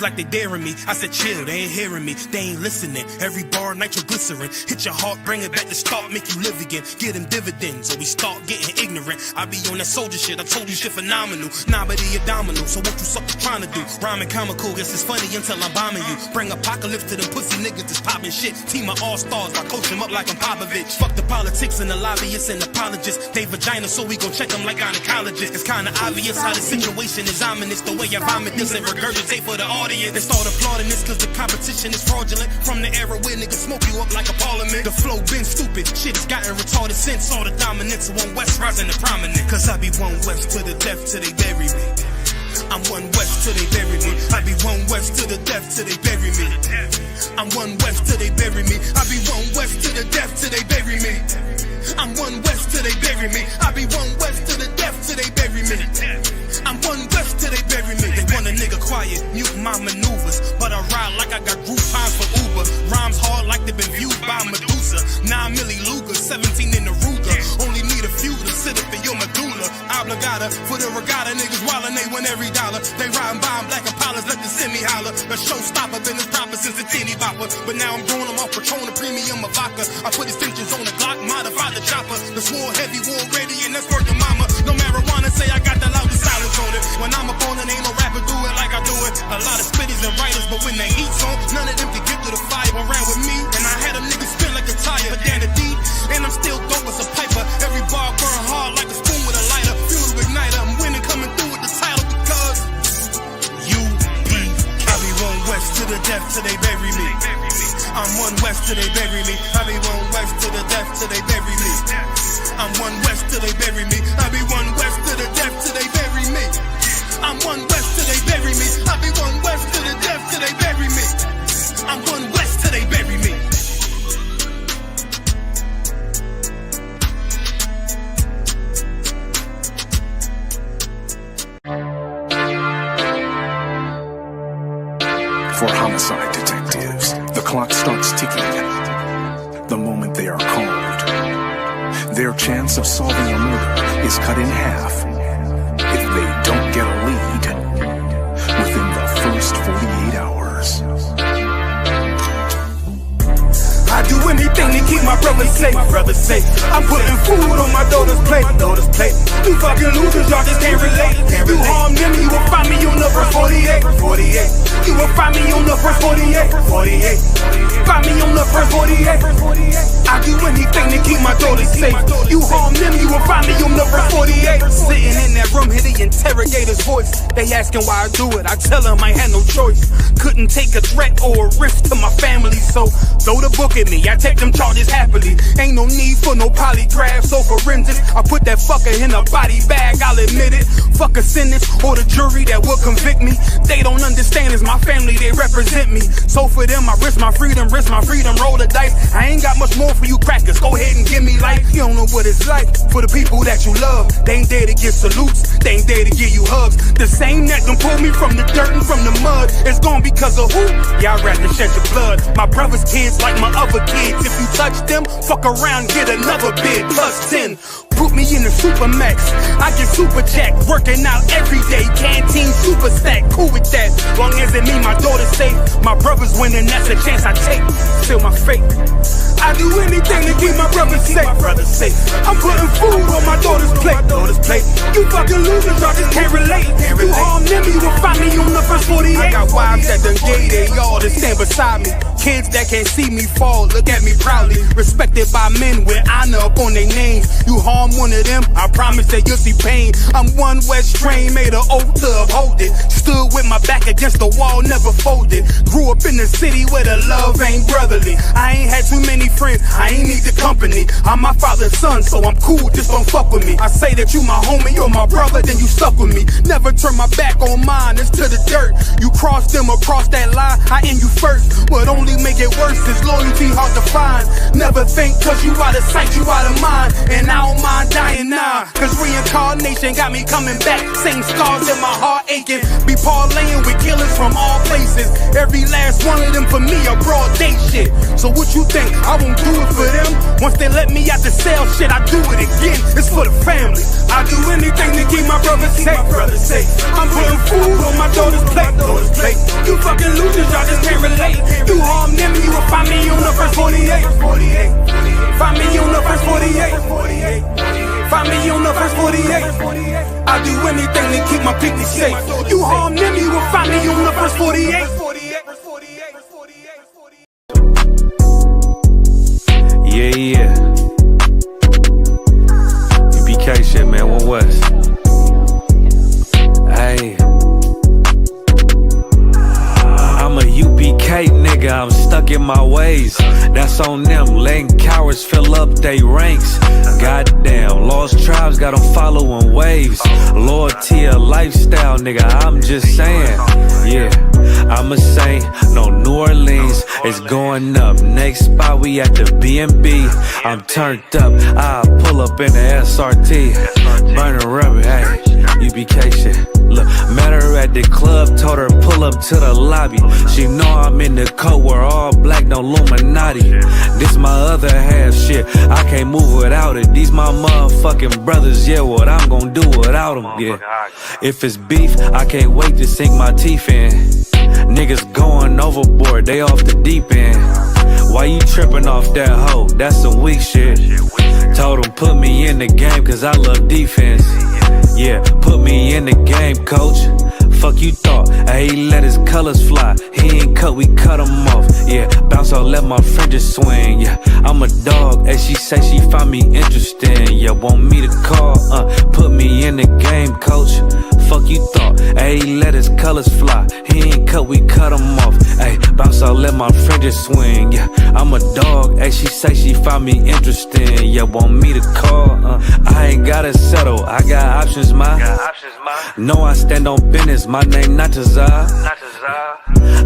like they daring me. I said chill, they ain't hearing me, they ain't listening. Every bar nitroglycerin, hit your heart, bring it back to start, make you live again. Get them dividends, or we start getting ignorant. I be on that soldier shit, I told you shit phenomenal. Nah, but he abdominal, so what you suckers trying to do? Rhyming comical, guess it's funny until I'm bombing you. Bring apocalypse to them pussy niggas that's popping shit. Team of all-stars, I coach them up like I'm Popovich. Fuck the politics and the lobbyists and apologists. They vagina, so we gon' check them like gynecologists. It's kinda obvious how the situation is ominous. The way I vomit this and regurgitate for the audience. They start applauding this cause the competition is fraudulent. From the era where niggas smoke you up like a parliament. The flow been stupid, shit has gotten retarded since. All the dominance of one West rising to prominent. Cause I be one West to the death till they bury me. I'm one West till they bury me. I be one West to the death till they bury me. I'm one West till they bury me. I be one West to the death till they bury me. I'm one West till they bury me. I be one West to the death till they bury me. I'm one West till they bury me. They want a nigga quiet, mute my maneuvers, but I ride like I got group times for Uber. Rhymes hard like they been viewed by Medusa. 9 milli Luger, 17 in the Ruger. Only need a few to sit up in your medulla. Obligata for the regatta, niggas wildin', they win every dollar. They riding by in black Impalas, let the semi holler. A showstopper, been as proper since the teeny bopper. But now I'm growing them off Patron, a premium of vodka. I put extensions on the Glock, modify the chopper. The swore heavy, war ready, and that's worth the mama. No marijuana, say I got the loudest silence on it. When I'm up on it, ain't no rapper do it like I do it. A lot of spitties and writers, but when the heat's on, none of them can get to the fire around with me. And I had a nigga spin like a tire, but down the deep, and I'm still dope as a piper. Every bar burn hard like a spoon with a lighter. Fuel to igniter, I'm winning, coming through with the title because I be one West to the death till they bury me. I'm one West till they bury me. I be one West to the death till they bury me. I'm one West till they bury me. I be one West to the death till they bury me. I'm one West till they bury me. I be one West to the death till they bury me. I'm one West till they bury me. For homicide detectives, the clock starts ticking the moment they are called. Their chance of solving a murder is cut in half if they don't get a lead within the first 48 hours. I do anything to keep my brothers safe. I'm putting food on my daughter's plate. You fucking losers, y'all just can't relate. You harm them, you will find me on the first 48. You will find me on the first 48. Find me on the first 48. I do anything to keep my daughters safe. You harm them, you will find me on the first 48. Sitting in that room, hear the interrogator's voice. They asking why I do it, I tell them I had no choice. Couldn't take a threat or a risk to my family, so throw the book at me, I take them charges happily. Ain't no need for no polygraphs or forensics. I put that fucker in a body bag, I'll admit it. Fuck a sentence or the jury that will convict me. They don't understand, it's my family, they represent me. So for them, I risk my freedom, roll the dice. I ain't got much more for you crackers, go ahead and give me life. You don't know what it's like for the people that you love. They ain't there to give salutes, they ain't there to give you hugs. The same that done pulled me from the dirt and from the mud, it's gone because of who? Y'all rather shed your blood. My brother's kids like my other kids. If you touch them, fuck around, get another bid. Plus 10, put me in the Supermax. I get super jacked, working out every day. Canteen super stack, cool with that. Long as it mean my daughter's safe. My brother's winning, that's a chance I take. Seal my fate. I do anything to keep my brothers safe. I'm putting food on my daughter's plate. You fucking losers, y'all just can't relate. You harm them, you will find me on the first 48. I got wives that done gave they all to stand beside me. Kids that can't see me fall, look at me proudly. Respected by men with honor up on their names. You harm one of them, I promise that you'll see pain. I'm one West train, made an oath to uphold it. Stood with my back against the wall, never folded. Grew up in the city where the love ain't brotherly. I ain't had too many friends, I ain't need the company. I'm my father's son, so I'm cool, just don't fuck with me. I say that you my homie, you're my brother, then you stuck with me. Never turn my back on mine, it's to the dirt. You cross them across that that lie, I end you first. What only make it worse is loyalty hard to find. Never think cause you out of sight, you out of mind. And I don't mind dying now, cause reincarnation got me coming back. Same scars in my heart aching. Be parlaying with killers from all places. Every last one of them for me a broad day shit. So what you think, I won't do it for them? Once they let me out the cell, shit, I do it again. It's for the family. I do anything to keep my brother safe. I'm putting food on my daughter's plate. You fucking losers, y'all just can't relate. You harm them, you will find me on the first 48. Find me on the first 48. Find me on the first 48. I do anything to keep my picnic safe. You harm them, you will find me on the first 48. Yeah. UPK shit, man. Woodwose. Hey. I'm a UPK nigga, I'm stuck in my ways. That's on them, letting cowards fill up they ranks. Goddamn, lost tribes got them following waves. Loyalty a lifestyle, nigga, I'm just saying. Yeah, I'm a saint, no New Orleans, it's going up. Next spot, we at the B&B. I'm turned up, I'll pull up in the SRT. Burning rubber, hey, UPK shit. Look, met her at the club, told her pull up to the lobby. She know I'm in the coat, we're all black, no Illuminati. This my other half shit, I can't move without it. These my motherfucking brothers, yeah, what I'm gonna do without them, yeah. If it's beef, I can't wait to sink my teeth in. Niggas going overboard, they off the deep end. Why you tripping off that hoe? That's some weak shit. Told him put me in the game cause I love defense. Yeah, put me in the game, coach. Fuck you thought, he let his colors fly. He ain't cut, we cut him off. Yeah, bounce out, let my fringes swing. Yeah, I'm a dog, and she say she find me interesting. Yeah, want me to call, put me in the game, coach. Fuck you thought, he let his colors fly. He ain't cut, we cut him off. Ay, bounce out, let my fringes swing. Yeah, I'm a dog, and she say she find me interesting. Yeah, want me to call, I ain't gotta settle, I got options, ma. No, I stand on business, my name not Tazar.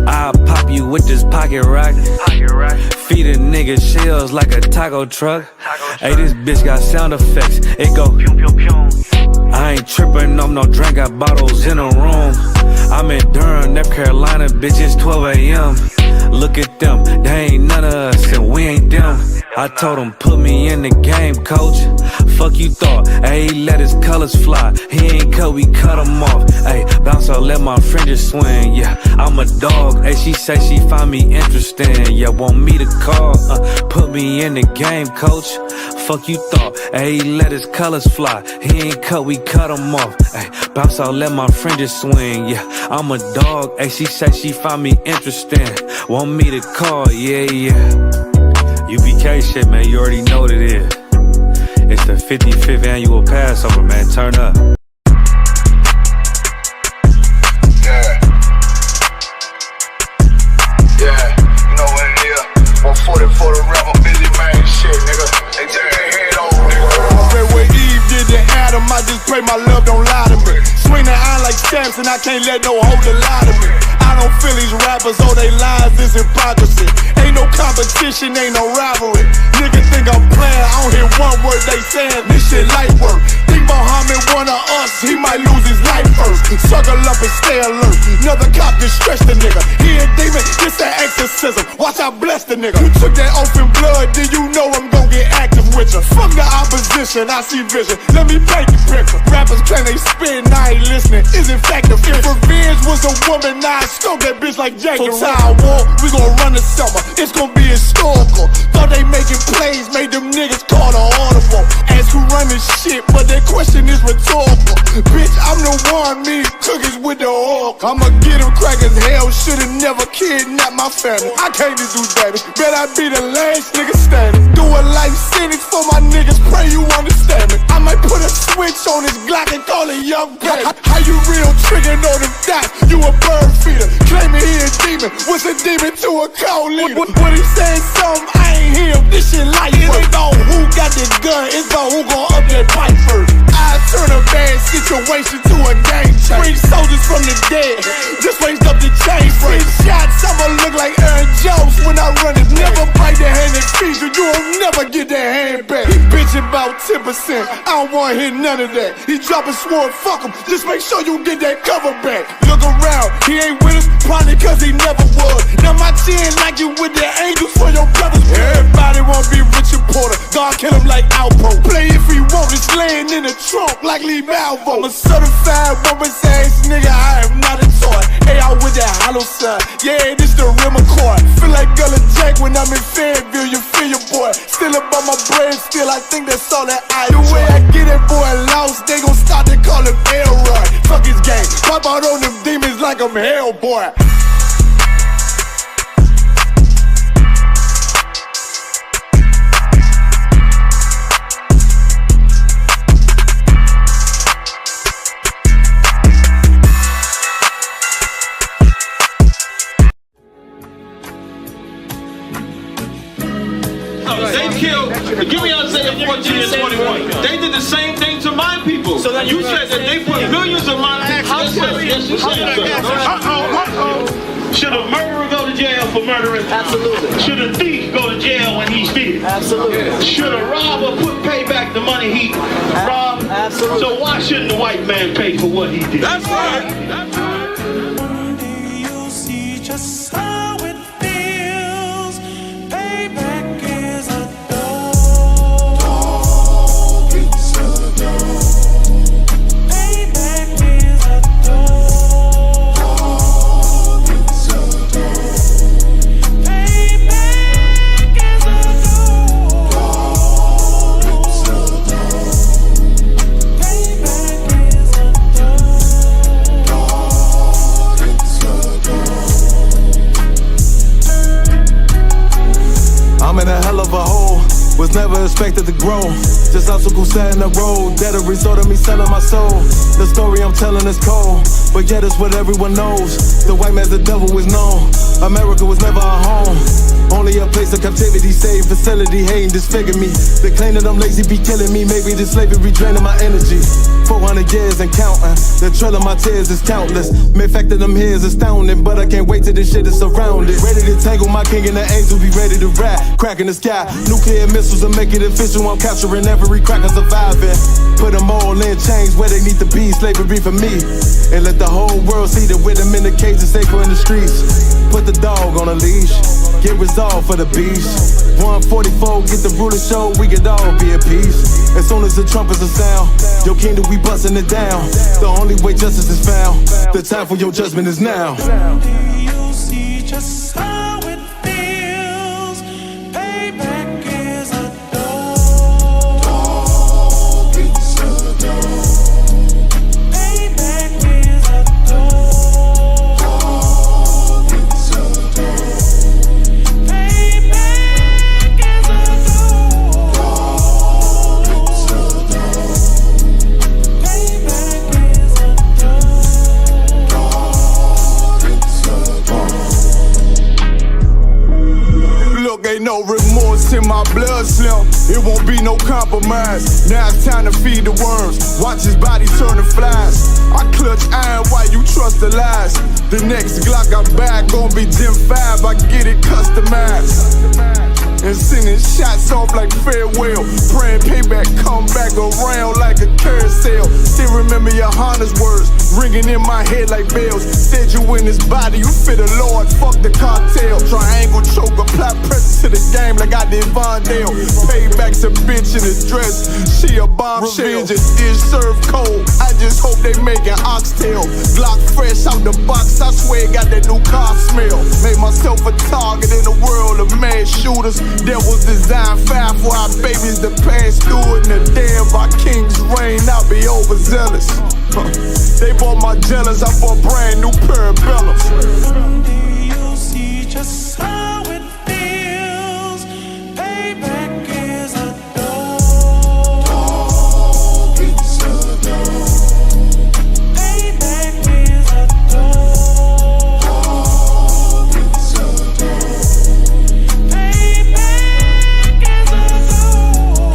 I'll pop you with this pocket rock. Feed a nigga shells like a taco truck. Hey, this bitch got sound effects, it go pew pew pew. I ain't tripping on no drink, got bottles in a room. I'm in Durham, North Carolina, bitch, it's 12 a.m. Look at them, they ain't none of us and we ain't them. I told him put me in the game, coach. Fuck you thought, he let his colors fly. He ain't cut, we cut him off. Ay, bounce out, let my fringes swing. Yeah, I'm a dog, she say she find me interesting. Yeah, want me to call, put me in the game, coach. Fuck you thought, he let his colors fly. He ain't cut, we cut him off. Ay, bounce out, let my fringes swing. Yeah, I'm a dog, she say she find me interesting. Want me to call, yeah. UPK shit, man, you already know what it is. It's the 55th annual Passover, man, turn up. Yeah, you know what it is. 140 for the rapper, Billy man, shit, nigga. They turn their head over, nigga. I pray what Eve did to Adam, I just pray my love don't lie to me. Swing the iron like Samson, I can't let no holder lie to me. I don't feel these rappers, all they lies is hypocrisy. Ain't no competition, ain't no rivalry. Niggas think I'm playing, I don't hear one word they saying. This shit light work. Think Muhammad one of us, he might lose his life first. Suckle up and stay alert. Another cop can stretch the nigga. He a demon, this an exorcism. Watch I bless the nigga. You took that oath in blood, then you know I'm gon' get active with you. Fuck the opposition, I see vision. Let me paint the picture. Rappers claim they spit and I ain't listening. Is in fact the If revenge was a woman, I stroke that bitch like Jack. So Tower War, we gon' run the summer. It's gon' be historical. Thought they making plays, made them niggas call the audible. Ask who run this shit, but that question is rhetorical. Bitch, I'm the one, me cookies with the oil. I'ma get them crackers, hell, should've never kidnapped my family. I can't just do that, bet I be the last nigga standing. Do a life sentence for my niggas, pray you understand me. I might put a switch on this Glock and call it young baby. How you real triggering on them dots? You a bird feeder, claiming he a demon. What's a demon to a cold leader? When he said something, I ain't hear him. This shit light work. It ain't about who got this gun, it's about who gon' up that pipe first. I turn a bad situation to a game changer. Bring soldiers from the dead, just raised up the chain frame. Shots 100%. I don't wanna hear none of that. He dropping sword, fuck him. Just make sure you get that cover back. Look around, he ain't with us, probably cause he never was. Now my chin like you with the angels for your brothers. Everybody wanna be Richard Porter. God kill him like Alpo. Play if he want, it's laying in the trunk like Lee Malvo. I'm a certified woman's ass nigga, I am not a toy. Hey, out with that hollow side. Yeah, this the real McCoy. Feel like Gullah Jack when I'm in Fayetteville, you feel your boy. Still up on my brain, still I think that's all that I do. The way I get that boy lost, they gon' start to call him Elroy. Fuck his game, pop out on them demons like I'm Hellboy. They killed, give me Isaiah 14 and 21. They did the same thing to my people. So you said that they put millions of my taxes. Yes, you said so. Should a murderer go to jail for murdering? Absolutely. Should a thief go to jail when he steals? Absolutely. Should a robber pay back the money he robbed? Absolutely. So why shouldn't the white man pay for what he did? That's right. That's right. One day you'll see just how it feels. Payback is a dog. It's a dog. Payback is a dog. It's a dog. Payback is a dog. It's a dog. Payback is a dog. It's a dog. I'm in a hell of a hole, was never expected to grow. Just obstacles set in the road, that a result of me selling my soul. The story I'm telling is cold, but yet it's what everyone knows. The white man's the devil is known. America was never a home, only a place of captivity, save facility, hating, disfigure me. They claim that I'm lazy, be killing me. Maybe this slavery draining my energy. 400 years and counting, the trail of my tears is countless. Main fact that I'm here is astounding, but I can't wait till this shit is surrounded. Ready to tangle my king and the angels, be ready to rap. Cracking the sky, nuclear missiles will make it official. I'm capturing every cracker surviving. Put them all in chains where they need to be, slavery for me. And let the whole world see that with them in the cage is safer in the streets. Put the dog on a leash, get resolved for the beast. 144, get the ruler show, we could all be at peace. As soon as the trumpets are sound, your kingdom we busting it down. The only way justice is found, the time for your judgment is now. You'll see just how it feels. Payback is a dog. It's a dog. Payback is a dog. It's a dog. Payback is a dog. It's a dog. Payback is a dog. Look, ain't no remorse in my blood, Slim. It won't be no compromise. Now it's time to feed the worms. Watch his body turn to flies. I clutch iron while you trust the lies. The next Glock I buy gon' be Gen 5. I get it customized. And sending shots off like farewell. Praying payback come back around like a carousel. Still remember your Honda's words ringing in my head like bells. Said you in this body, you fit a Lord, fuck the cartel. Triangle choke, apply pressure to the game like I did Vondale. Payback's a bitch in a dress, she a bombshell. Revenge is served cold, I just hope they making oxtail. Glock fresh out the box, I swear it got that new car smell. Made myself a target in the world of mad shooters. That was designed fire for our babies to pass through it. And the day of our king's reign, I'll be overzealous. They bought my jealous, I bought brand new parabellums. Someday you'll see just how it feels. Payback is a dog. It's a dog. Payback is a dog. It's a dog. Payback is a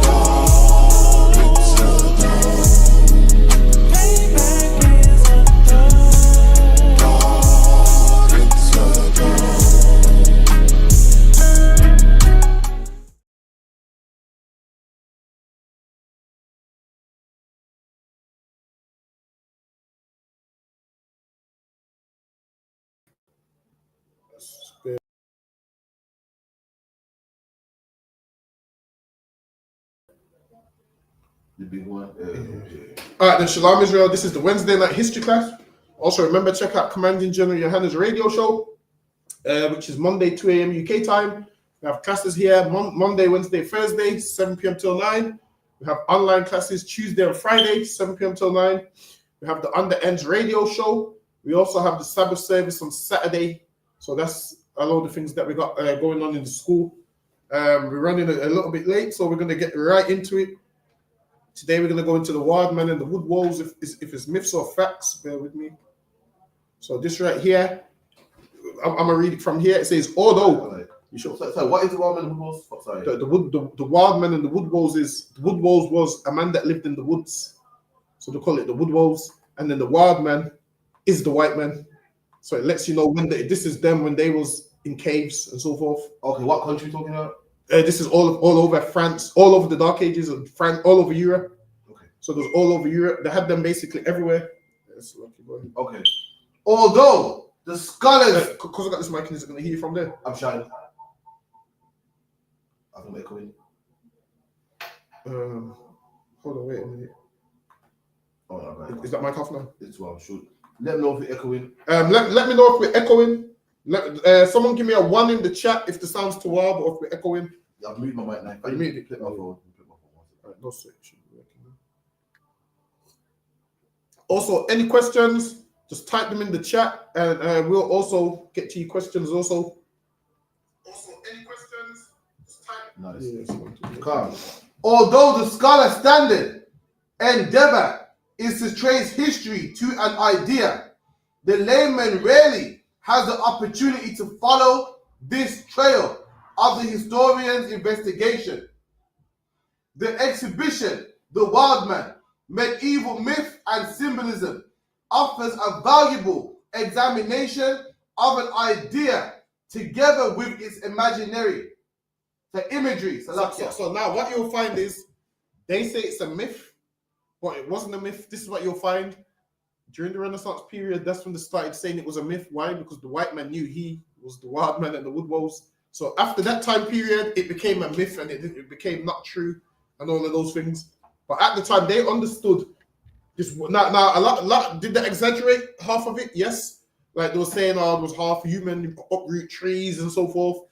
dog. It's a dog. Payback is a dog. It's a The big one. All right, then, Shalom Israel. This is the Wednesday night history class. Also, remember, check out Commanding General Yohanna's radio show, which is Monday, 2 a.m. UK time. We have classes here Monday, Wednesday, Thursday, 7 p.m. till 9. We have online classes Tuesday and Friday, 7 p.m. till 9. We have the Under Ends radio show. We also have the Sabbath service on Saturday. So that's a lot of the things that we got going on in the school. We're running a little bit late, so we're going to get right into it. Today we're going to go into the Wildman and the Woodwose, if it's myths or facts. Bear with me. So this right here, I'm going to read it from here. It says, although... You sure? So what is the Wildman and the Woodwose? Sorry. The Wildman and the Woodwose was a man that lived in the woods. So they call it the Woodwose. And then the Wildman is the white man. So it lets you know this is them when they was in caves and so forth. Okay, what country are you talking about? This is all over France, all over the Dark Ages of France, all over Europe. Okay. So it was all over Europe. They had them basically everywhere. Yes, okay. Although the scholars... Because I got this mic, is it going to hear you from there? I'm shouting. I think they're echoing. Hold on, wait a minute. Oh, no, right. Is that mic off now? It's well, shoot. Let me know if we're echoing. Let me know if we're echoing. Someone give me a 1 in the chat if the sound's too loud or if we're echoing. I've moved my mic now. You moved it? Flip my phone. Right, no switch. Also, any questions, just type them in the chat and we'll also get to your questions also. Also, any questions, just type. Nice. Although the scholar standard endeavor is to trace history to an idea, the layman rarely has the opportunity to follow this trail of the historian's investigation. The exhibition, The Wildman, Medieval Myth and Symbolism, offers a valuable examination of an idea together with its imagery. So now what you'll find is they say it's a myth, but it wasn't a myth. This is what you'll find. During the Renaissance period, that's when they started saying it was a myth. Why? Because the white man knew he was the Wildman and the Woodwose. So after that time period, it became a myth and it became not true and all of those things. But at the time, they understood this. Now a lot did they exaggerate half of it? Yes. Like they were saying, it was half human, uproot trees and so forth.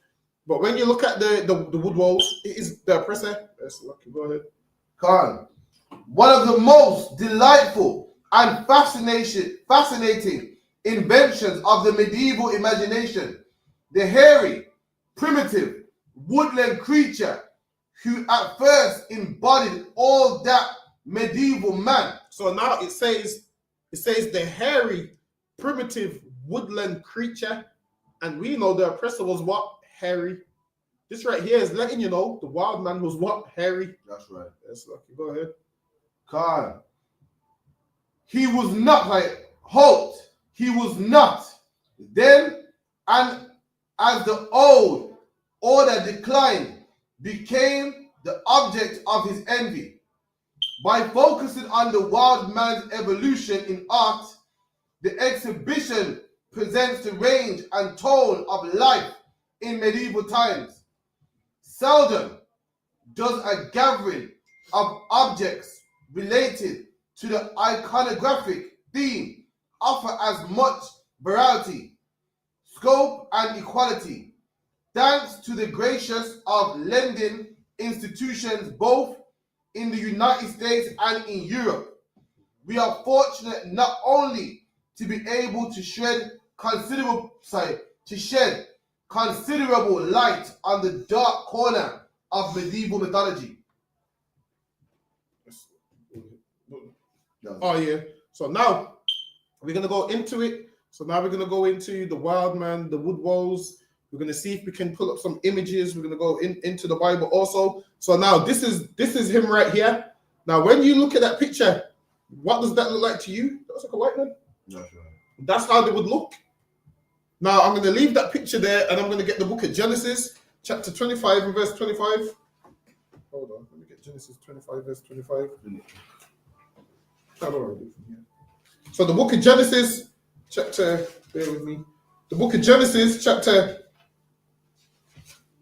But when you look at the Woodwose, it is the oppressor. Yes, lucky. Go ahead. Khan, one of the most delightful and fascinating inventions of the medieval imagination, the hairy, primitive, woodland creature who at first embodied all that medieval man. So now it says the hairy, primitive, woodland creature, and we know the oppressor was what? Hairy. This right here is letting you know the wild man was what? Hairy. That's right. That's lucky. Go ahead. Khan. He was not like halt. He was not. Then, and as the old order declined, became the object of his envy. By focusing on the wild man's evolution in art, the exhibition presents the range and tone of life in medieval times. Seldom does a gathering of objects related to the iconographic theme offer as much variety, scope, and equality, thanks to the gracious of lending institutions both in the United States and in Europe. We are fortunate not only to be able to shed considerable light on the dark corner of medieval mythology. Oh yeah. So now we're gonna go into it. So now we're gonna go into the Wildman, the Woodwose. We're gonna see if we can pull up some images. We're gonna go into the Bible also. So now this is him right here. Now when you look at that picture, what does that look like to you? That looks like a white man. That's right. That's how they would look. Now I'm gonna leave that picture there, and I'm gonna get the book of Genesis, chapter 25 and verse 25. Hold on, let me get Genesis 25, verse 25. So the book of Genesis, chapter, bear with me. The book of Genesis, chapter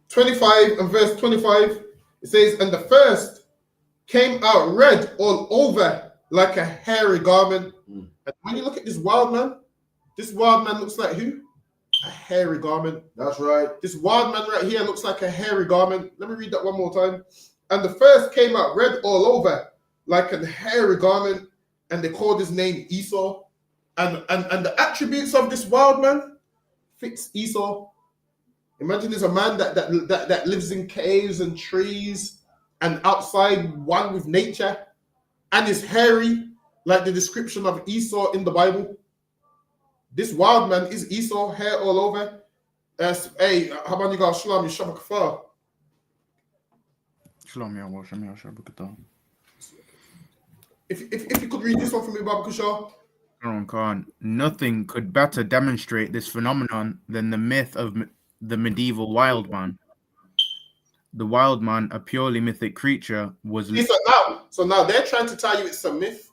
25 and verse 25, it says, and the first came out red all over like a hairy garment. And when you look at this wild man looks like who? A hairy garment. That's right. This wild man right here looks like a hairy garment. Let me read that one more time. And the first came out red all over like a hairy garment, and they called his name Esau. And the attributes of this wild man fits Esau. Imagine there's a man that lives in caves and trees and outside, one with nature, and is hairy, like the description of Esau in the Bible. This wild man is Esau, hair all over. Hey, how about you guys? Shalom, Yishabak Kafar. Shalom, Yahweh, Shem Yahweh, If you could read this one for me, Baba Kushar. Khan. Nothing could better demonstrate this phenomenon than the myth of the medieval wild man. The wild man, a purely mythic creature, was... So now they're trying to tell you it's a myth,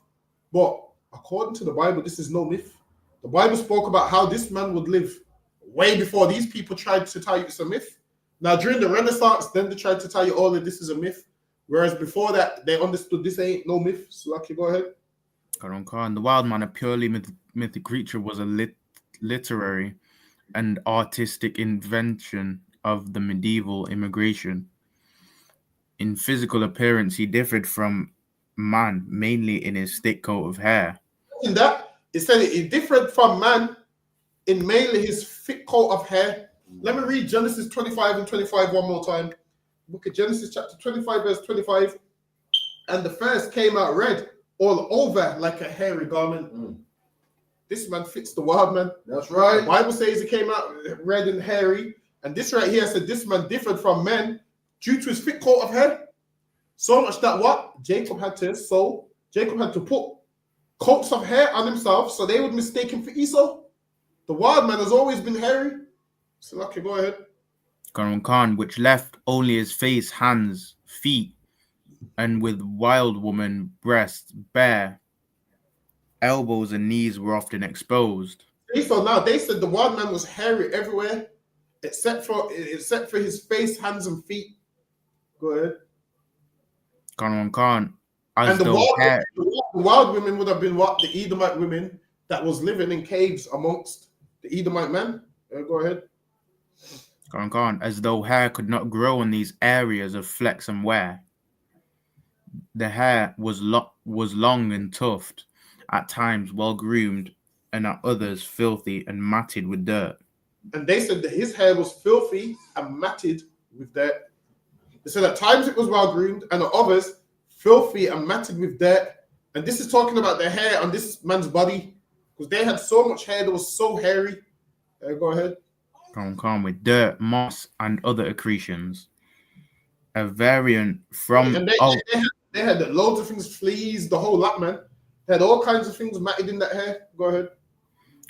but according to the Bible, this is no myth. The Bible spoke about how this man would live way before these people tried to tell you it's a myth. Now, during the Renaissance, then they tried to tell you all that this is a myth, whereas before that, they understood this ain't no myth. So, okay, go ahead. The wild man, a purely mythic creature, was a literary and artistic invention of the medieval immigration. In physical appearance, he differed from man, mainly in his thick coat of hair. In that, it said it differed from man in mainly his thick coat of hair. Let me read Genesis 25 and 25 one more time. Book of Genesis chapter 25, verse 25. And the first came out red all over like a hairy garment. This man fits the wild man. That's right. The Bible says he came out red and hairy. And this right here said this man differed from men due to his thick coat of hair. So much that what? Jacob had to put coats of hair on himself so they would mistake him for Esau. The wild man has always been hairy. So okay, go ahead. Khan, which left only his face, hands, feet, and with wild woman breasts bare, elbows and knees were often exposed. So now they said the wild man was hairy everywhere, except for his face, hands, and feet. Go ahead. Khan, and the wild women would have been what? The Edomite women that was living in caves amongst the Edomite men. Go ahead. Khan, as though hair could not grow in these areas of flex and wear. The hair was long and tufted, at times well groomed, and at others filthy and matted with dirt. And they said that his hair was filthy and matted with dirt. They said at times it was well groomed, and at others filthy and matted with dirt. And this is talking about the hair on this man's body, because they had so much hair that was so hairy. Go ahead. Khan, with dirt, moss, and other accretions. A variant from... And they had loads of things, fleas, the whole lot, man. They had all kinds of things matted in that hair. Go ahead.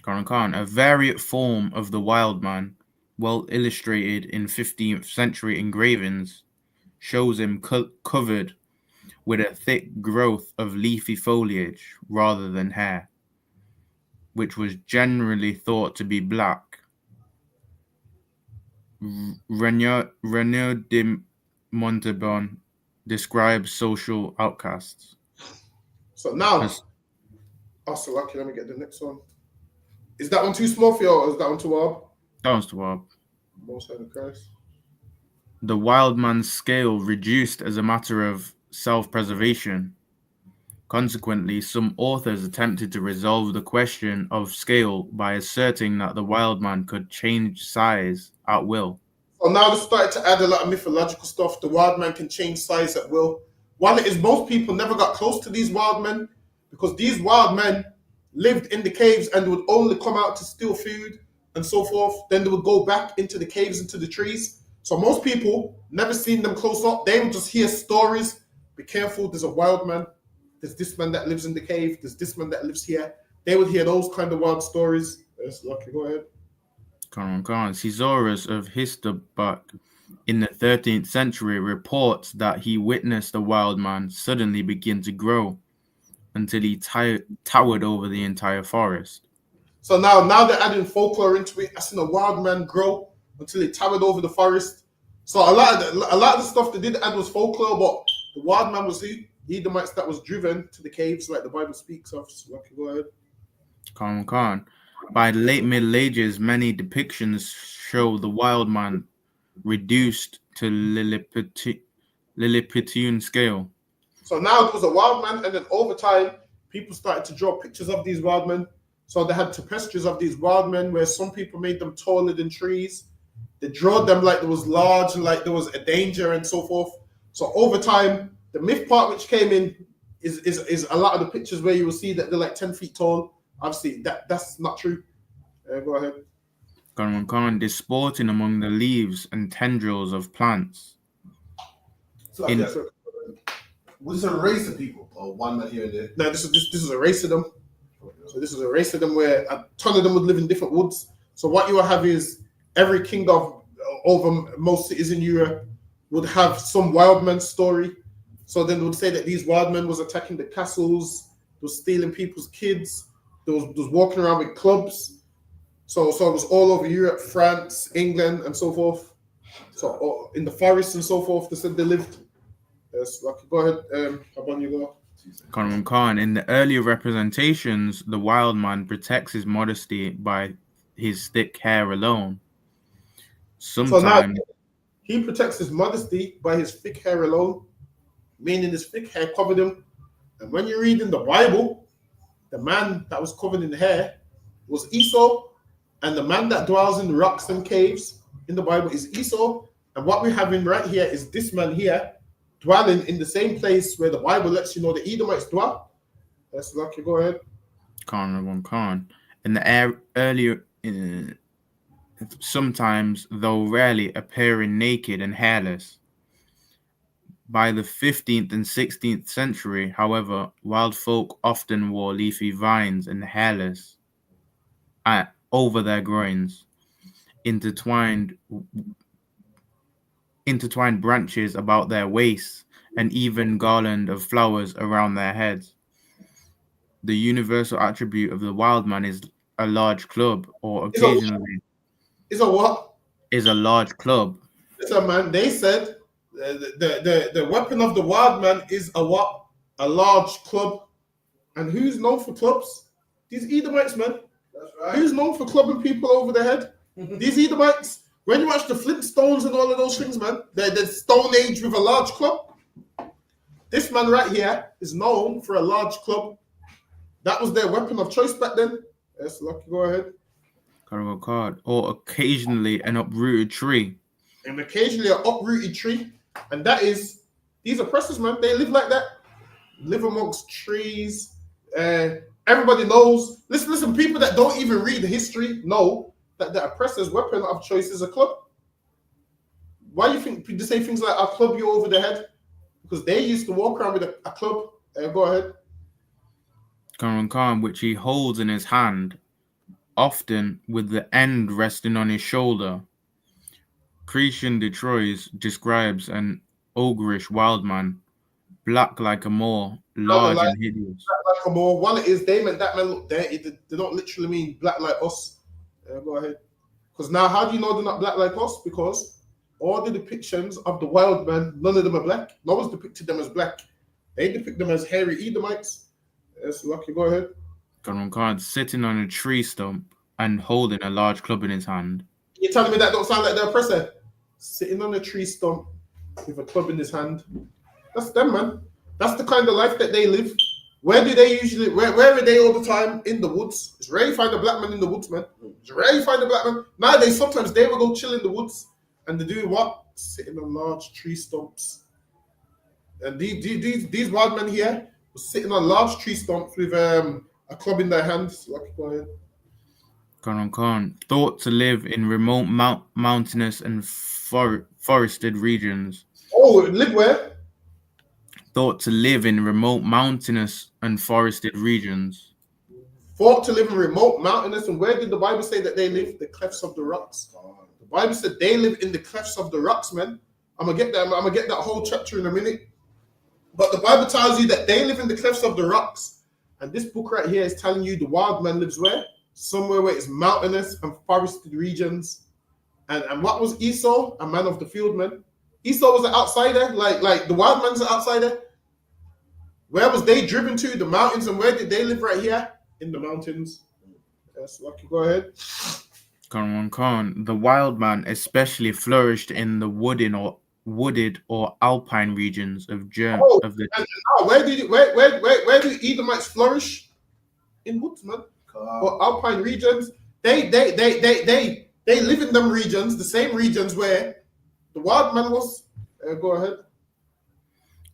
Khan, a variant form of the wild man, well illustrated in 15th century engravings, shows him covered with a thick growth of leafy foliage rather than hair, which was generally thought to be black. Renier de Montauban describes social outcasts. So now, so lucky, let me get the next one. Is that one too small for you, or is that one too hard? That one's too hard. Most High Christ. The wild man's scale reduced as a matter of self-preservation. Consequently, some authors attempted to resolve the question of scale by asserting that the wild man could change size at will. So now they started to add a lot of mythological stuff. The wild man can change size at will. While it is most people never got close to these wild men, because these wild men lived in the caves and would only come out to steal food and so forth. Then they would go back into the caves, into the trees. So most people never seen them close up. They would just hear stories. Be careful, there's a wild man. There's this man that lives in the cave. There's this man that lives here. They would hear those kind of wild stories. Yes, lucky. Go ahead. Khan. Caesarus of Histobuck in the 13th century reports that he witnessed a wild man suddenly begin to grow until he towered over the entire forest. So now they're adding folklore into it. I seen a wild man grow until he towered over the forest. So a lot of the stuff they did add was folklore, but the wild man was who? Edomites that was driven to the caves, like the Bible speaks of. So, okay, go ahead. Khan. By the late Middle Ages, many depictions show the wild man reduced to Lilliputian scale. So now it was a wild man, and then over time, people started to draw pictures of these wild men. So they had tapestries of these wild men, where some people made them taller than trees. They drew them like there was large, and like there was a danger and so forth. So over time, the myth part which came in is a lot of the pictures where you will see that they're like 10 feet tall. Obviously, that's not true. Go ahead. Khan, disporting among the leaves and tendrils of plants. So, was this a race of people or one man here and there? No, this is a race of them. So this is a race of them where a ton of them would live in different woods. So what you will have is every king of over most cities in Europe would have some wild man story. So then they would say that these wild men was attacking the castles, was stealing people's kids, they was walking around with clubs. So it was all over Europe, France, England, and so forth. So in the forests and so forth, they said they lived. Yes, okay, go ahead. How about you go? Khan. In the earlier representations, the wild man protects his modesty by his thick hair alone. Sometimes so now, he protects his modesty by his thick hair alone, meaning his thick hair covered him. And when you read in the Bible, the man that was covered in hair was Esau, and the man that dwells in the rocks and caves in the Bible is Esau. And what we're having right here is this man here dwelling in the same place where the Bible lets you know the Edomites dwell. That's lucky. Go ahead. Khan. In the earlier, sometimes, though rarely, appearing naked and hairless. By the 15th and 16th century, however, wild folk often wore leafy vines and hairless over their groins, intertwined branches about their waists, and even garland of flowers around their heads. The universal attribute of the wild man is a large club, or occasionally is a what? Is a large club. Listen, man, they said the weapon of the wild man is a what? A large club. And who's known for clubs? These Edomites, man. That's right. Who's known for clubbing people over the head? These Edomites. When you watch the Flintstones and all of those things, man, they're the Stone Age with a large club. This man right here is known for a large club. That was their weapon of choice back then. Yes, lucky. Go ahead. Card. Or occasionally an uprooted tree. And occasionally an uprooted tree. And that is, these oppressors, man, they live like that. Live amongst trees. Everybody knows. Listen, people that don't even read history know that the oppressor's weapon of choice is a club. Why do you think people say things like, I'll club you over the head? Because they used to walk around with a club. Go ahead. Khan, which he holds in his hand, often with the end resting on his shoulder. Christian de Troyes describes an ogreish wild man, black like a Moor, large and hideous. Black like a Moor. One is they meant that man look dirty. They don't literally mean black like us. Go ahead. Because now, how do you know they're not black like us? Because all the depictions of the wild man, none of them are black. No one's depicted them as black. They depict them as hairy Edomites. Yes, lucky. Go ahead. Khan sitting on a tree stump and holding a large club in his hand. You're telling me that don't sound like the oppressor? Sitting on a tree stump with a club in his hand. That's them, man. That's the kind of life that they live. Where do they usually, where are they all the time? In the woods. It's rare you find a black man in the woods, man. It's rare you find a black man. Nowadays, sometimes they will go chill in the woods and they do what? Sitting on large tree stumps. And these wild men here were sitting on large tree stumps with a club in their hands. Like, go ahead. Khan, thought to live in remote mountainous and forested regions. Oh, live where? Thought to live in remote mountainous and forested regions. Thought to live in remote mountainous, and where did the Bible say that they live? The clefts of the rocks. The Bible said they live in the clefts of the rocks, man. I'm gonna get that whole chapter in a minute. But the Bible tells you that they live in the clefts of the rocks. And this book right here is telling you the wild man lives where? Somewhere where it's mountainous and forested regions. And what was Esau? A man of the field, man. Esau was an outsider, like the wild man's an outsider. Where was they driven to? The mountains. And where did they live? Right here in the mountains. Yes, lucky. Go ahead. Khan. The wild man especially flourished in the wooded or alpine regions of the. And now, where do Edomites flourish? In woods, man. Or alpine regions. They live in them regions, the same regions where the wild man was. Go ahead.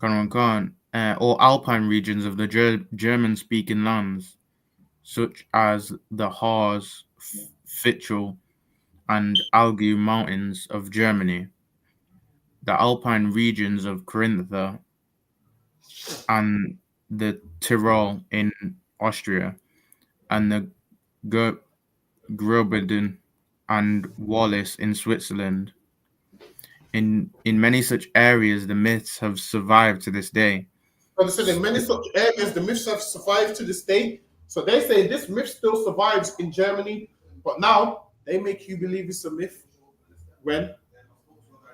Khan. Or alpine regions of the German-speaking lands, such as the Harz, Fichtel, and Algu mountains of Germany, the alpine regions of Carinthia, and the Tyrol in Austria, and the Graubünden and Wallis in Switzerland. In many such areas, the myths have survived to this day. But so in many such areas, the myths have survived to this day. So they say this myth still survives in Germany, but now they make you believe it's a myth when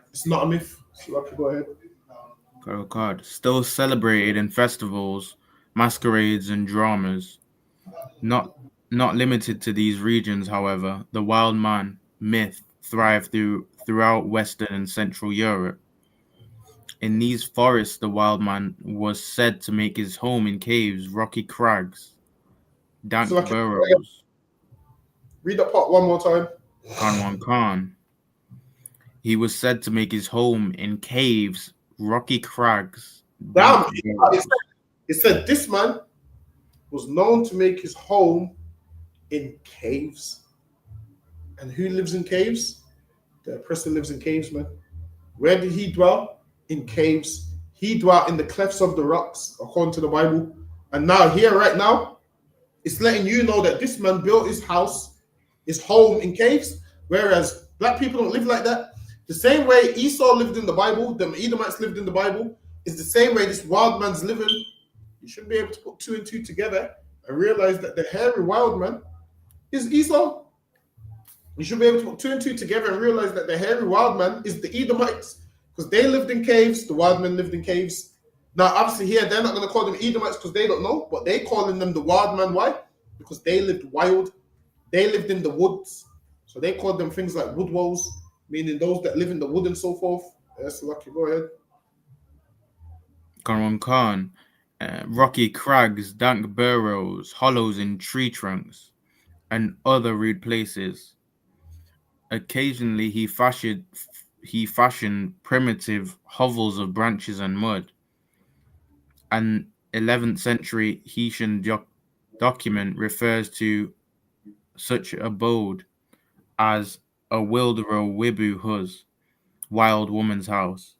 it's not a myth. So okay, go ahead. Still celebrated in festivals, masquerades, and dramas. Not limited to these regions, however, the wild man myth thrived throughout Western and Central Europe. In these forests, the wild man was said to make his home in caves, rocky crags, dank burrows. Read that part one more time. Khan. He was said to make his home in caves, rocky crags. Damn, it said this man was known to make his home in caves. And who lives in caves? The oppressor lives in caves, man. Where did he dwell? In caves. He dwelt in the clefts of the rocks, according to the Bible. And now, here, right now, it's letting you know that this man built his house, his home in caves, whereas black people don't live like that. The same way Esau lived in the Bible, the Edomites lived in the Bible, is the same way this wild man's living. You should be able to put two and two together and realize that the hairy wild man is Esau. You should be able to put two and two together and realize that the hairy wild man is the Edomites, because they lived in caves, the wild men lived in caves. Now, obviously here, they're not going to call them Edomites because they don't know, but they calling them the wild man. Why? Because they lived wild. They lived in the woods. So they called them things like Woodwose, meaning those that live in the wood and so forth. That's lucky. Go ahead. Khan. Rocky crags, dank burrows, hollows in tree trunks, and other rude places. Occasionally, he fashioned primitive hovels of branches and mud. An 11th century Hessian document refers to such abode as a Wildero Wibu Hus, wild woman's house.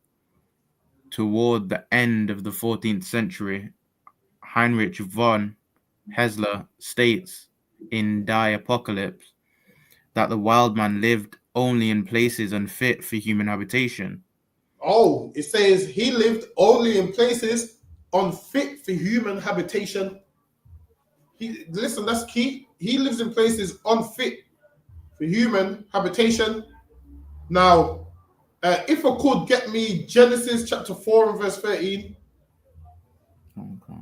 Toward the end of the 14th century, Heinrich von Hessler states in Die Apocalypse that the wild man lived only in places unfit for human habitation. Oh, it says he lived only in places unfit for human habitation. Listen, that's key. He lives in places unfit for human habitation. Now, if I could get me Genesis chapter 4 and verse 13. Okay.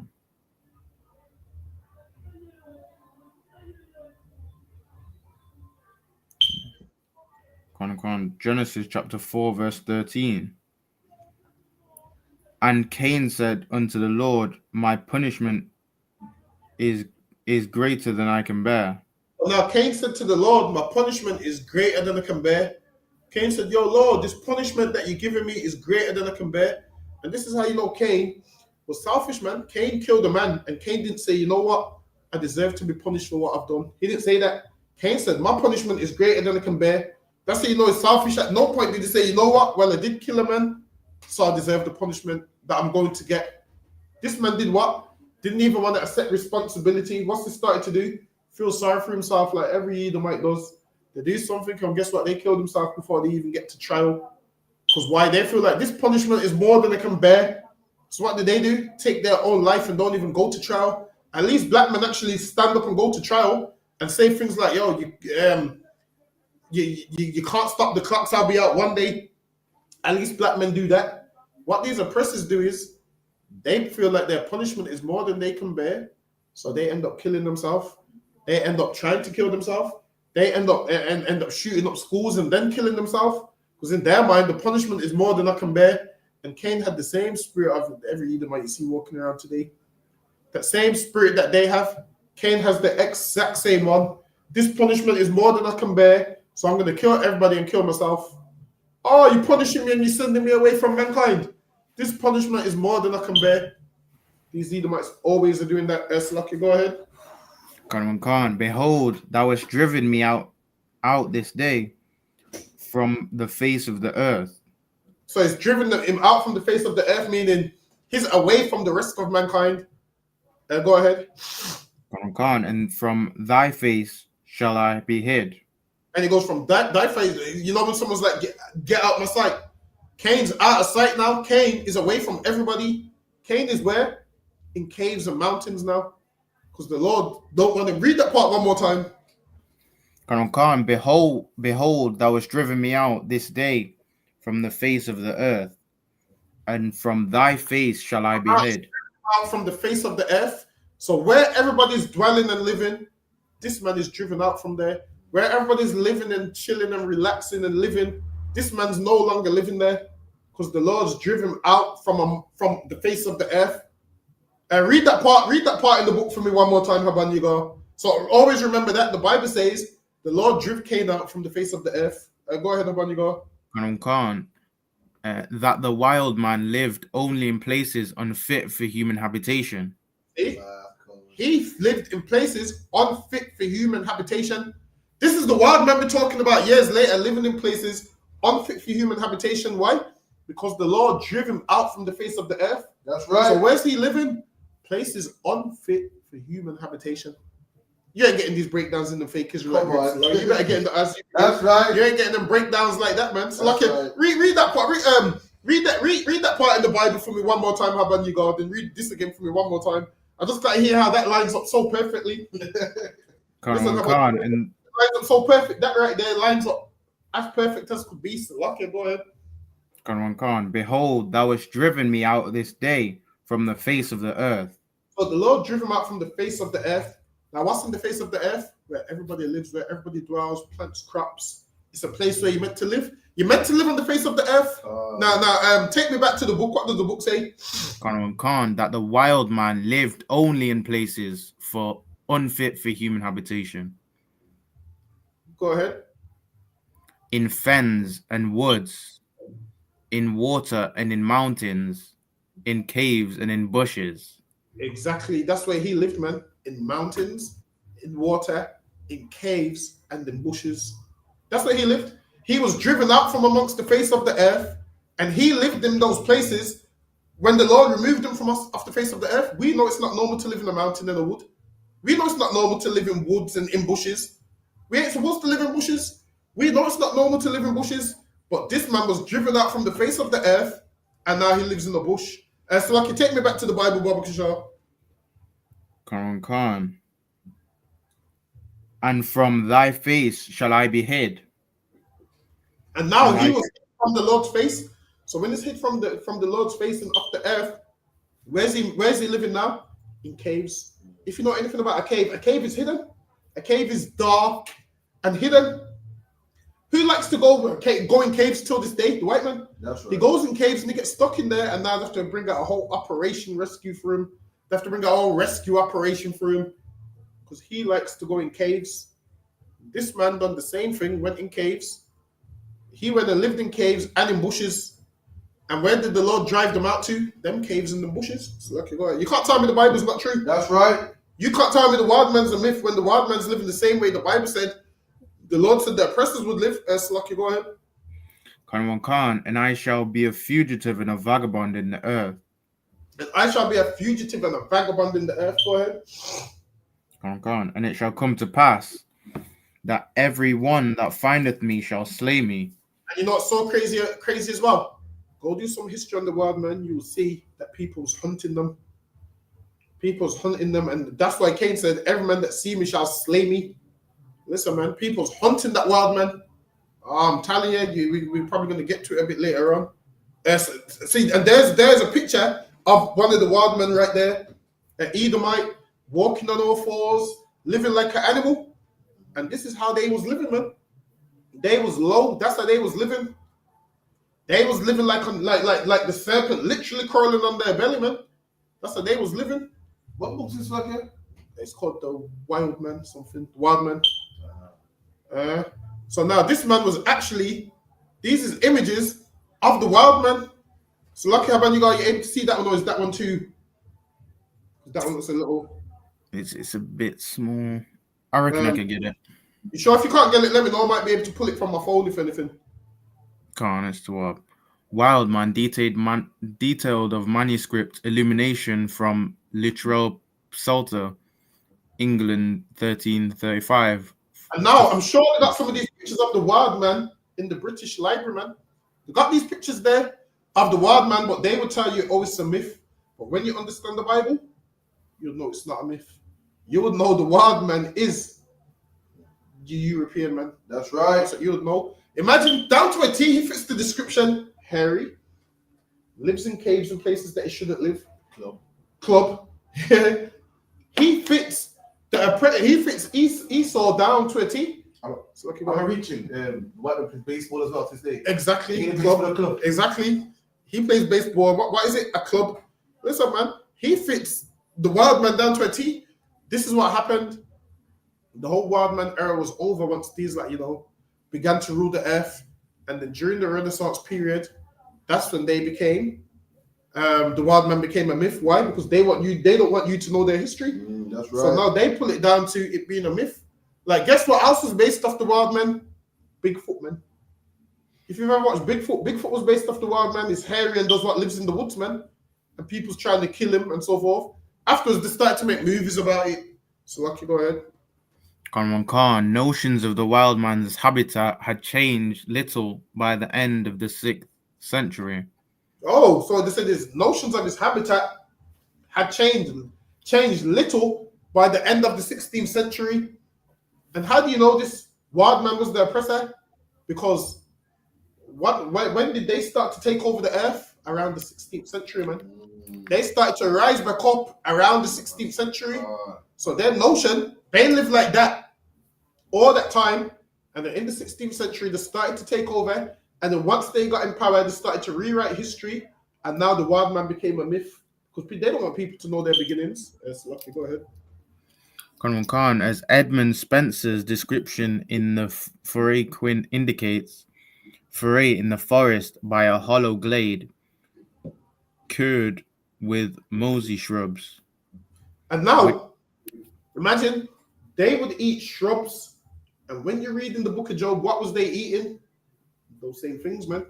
Genesis chapter 4 verse 13. And Cain said unto the Lord, my punishment is greater than I can bear. Now Cain said to the Lord, my punishment is greater than I can bear. Cain said, yo, Lord, this punishment that you're giving me is greater than I can bear. And this is how you know Cain was selfish, man. Cain killed a man, and Cain didn't say, you know what? I deserve to be punished for what I've done. He didn't say that. Cain said, my punishment is greater than I can bear. That's how you know it's selfish. At no point did he say, you know what? Well, I did kill a man, so I deserve the punishment that I'm going to get. This man did what? Didn't even want to accept responsibility. What's he started to do? Feel sorry for himself like every Edomite does. They do something, and guess what? They killed themselves before they even get to trial. Because why? They feel like this punishment is more than they can bear. So what do? Take their own life and don't even go to trial. At least black men actually stand up and go to trial and say things like, yo, you can't stop the clocks, I'll be out one day. At least black men do that. What these oppressors do is they feel like their punishment is more than they can bear, so they end up killing themselves. They end up trying to kill themselves. They end up shooting up schools and then killing themselves, because in their mind the punishment is more than I can bear. And Cain had the same spirit of every Edomite you see walking around today. That same spirit that they have, Cain has the exact same one. This punishment is more than I can bear, so I'm going to kill everybody and kill myself. Oh, you're punishing me and you're sending me away from mankind. This punishment is more than I can bear. These Edomites always are doing that. Lucky, go ahead. Khan, behold, thou hast driven me out this day from the face of the earth. So it's driven him out from the face of the earth, meaning he's away from the rest of mankind. Go ahead. Khan, and from thy face shall I be hid. And he goes from thy face. You know when someone's like, get out my sight. Cain's out of sight now. Cain is away from everybody. Cain is where? In caves and mountains now. Because the Lord don't want to read that part one more time. Khan, behold, thou hast driven me out this day from the face of the earth, and from thy face shall I be hid. Out from the face of the earth. So where everybody's dwelling and living, this man is driven out from there. Where everybody's living and chilling and relaxing and living, this man's no longer living there, because the Lord's driven him out from the face of the earth. Read that part in the book for me one more time, Habanigo. So always remember that the Bible says the Lord drove Cain out from the face of the earth. Go ahead, Habanigo. Khan, that the wild man lived only in places unfit for human habitation. See? He lived in places unfit for human habitation. This is the wild man we're talking about years later, living in places unfit for human habitation. Why? Because the Lord drove him out from the face of the earth. That's right. So where's he living? Places unfit for human habitation. You ain't getting these breakdowns in the fake Israelite groups. Like, you better get in the That's right. You ain't getting them breakdowns like that, man. So right. read that part. Read that part in the Bible for me one more time, Haban you God, and read this again for me one more time. I just gotta hear how that lines up so perfectly. And lines up so perfect. That right there lines up as perfect as could be. So lucky, go ahead. Khan, behold, thou hast driven me out this day from the face of the earth. So the Lord drew him out from the face of the earth. Now, what's in the face of the earth? Where everybody lives, where everybody dwells, plants, crops. It's a place where you're meant to live. You're meant to live on the face of the earth. Now, take me back to the book. What does the book say? Khan, that the wild man lived only in places for unfit for human habitation. Go ahead. In fens and woods, in water and in mountains, in caves and in bushes. Exactly. That's where he lived, man. In mountains, in water, in caves, and in bushes. That's where he lived. He was driven out from amongst the face of the earth, and he lived in those places. When the Lord removed him from us off the face of the earth, we know it's not normal to live in a mountain and a wood. We know it's not normal to live in woods and in bushes. We ain't supposed to live in bushes. We know it's not normal to live in bushes, but this man was driven out from the face of the earth, and now he lives in the bush. So I can take me back to the Bible, Baba Kishar. Khan. And from thy face shall I be hid. And now he was hid from the Lord's face. So when it's hid from the Lord's face and off the earth, where's he living now? In caves. If you know anything about a cave is hidden. A cave is dark and hidden. Who likes to go in caves till this day? The white man. That's right. He goes in caves and he gets stuck in there, and now they have to bring out a whole operation rescue for him. They have to bring out a whole rescue operation for him because he likes to go in caves. This man done the same thing, went in caves. He went and lived in caves and in bushes. And where did the Lord drive them out to? Them caves and the bushes. So okay, go ahead. You can't tell me the Bible's not true. That's right. You can't tell me the wild man's a myth when the wild man's living the same way the Bible said. The Lord said the oppressors would live. Lucky, go ahead. Khan, and I shall be a fugitive and a vagabond in the earth. And I shall be a fugitive and a vagabond in the earth. Go ahead. Khan, and it shall come to pass that every one that findeth me shall slay me. And you know what's so crazy as well? Go do some history on the wild man. You will see that people's hunting them. People's hunting them, and that's why Cain said, "Every man that see me shall slay me." Listen, man, people's hunting that wild man. I'm telling you, we're probably going to get to it a bit later on. See, and there's a picture of one of the wild men right there, an Edomite, walking on all fours, living like an animal. And this is how they was living, man. They was low. That's how they was living. They was living like the serpent, literally crawling on their belly, man. That's how they was living. What book is this like here? It's called the Wildman, something. Wildman. So now this man was actually, these is images of the Wildman. So lucky how you got, you able to see that one, or is that one too? That one looks a little. It's a bit small. I reckon I can get it. You sure? If you can't get it, let me know. I might be able to pull it from my phone if anything. Can't, it's too up. Wildman detailed of manuscript illumination from literal Psalter, England, 1335. And now I'm sure they got some of these pictures of the wild man in the British Library, man. They got these pictures there of the wild man, but they will tell you, oh, it's a myth. But when you understand the Bible, you'll know it's not a myth. You would know the wild man is the European man. That's right. So you would know. Imagine down to a T, he fits the description. Hairy, lives in caves and places that he shouldn't live. Club. He fits Esau down to a T. So I'm reaching. What plays baseball as well today. Exactly. Club. Exactly. He plays baseball. What is it? A club. Listen, man. He fits the wild man down to a T. This is what happened. The whole wild man era was over once these, began to rule the earth. And then during the Renaissance period, that's when they became the wild man became a myth. Why? Because they don't want you to know their history. That's right. So now they pull it down to it being a myth. Like, guess what else was based off the wild man? Bigfoot, man. If you've ever watched Bigfoot was based off the wild man. He's hairy and does what lives in the woods, man. And people's trying to kill him and so forth. Afterwards, they started to make movies about it. So, Lucky, go ahead. Khan, notions of the wild man's habitat had changed little by the end of the 6th century. Oh, so they said his notions of his habitat had changed little by the end of the 16th century. And how do you know this wild man was the oppressor? Because when did they start to take over the earth? Around the 16th century, man. They started to rise back up around the 16th century. So their notion, they lived like that all that time. And then in the 16th century, they started to take over. And then once they got in power, they started to rewrite history. And now the wild man became a myth. Because they don't want people to know their beginnings. Yes, Lucky, go ahead. Khan, as Edmund Spencer's description in the Foray Quinn indicates, foray in the forest by a hollow glade, cured with mosey shrubs. And now, imagine they would eat shrubs. And when you read in the book of Job, what was they eating? Those same things, man.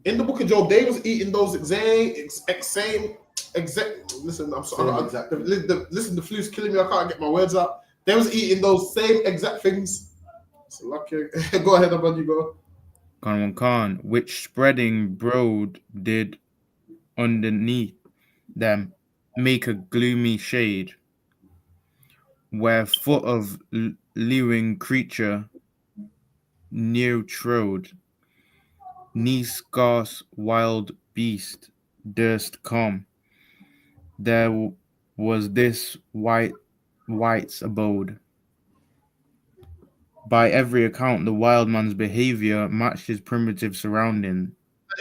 In the book of Job, they was eating those same exact. Listen, I'm sorry. Listen, the flu's killing me. I can't get my words out. They was eating those same exact things. So Lucky, go ahead, about you go. Khan, which spreading broad did underneath them make a gloomy shade, where foot of lewing creature near trode, ne scarce wild beast durst come. There was this white's abode. By every account, the wild man's behavior matched his primitive surroundings.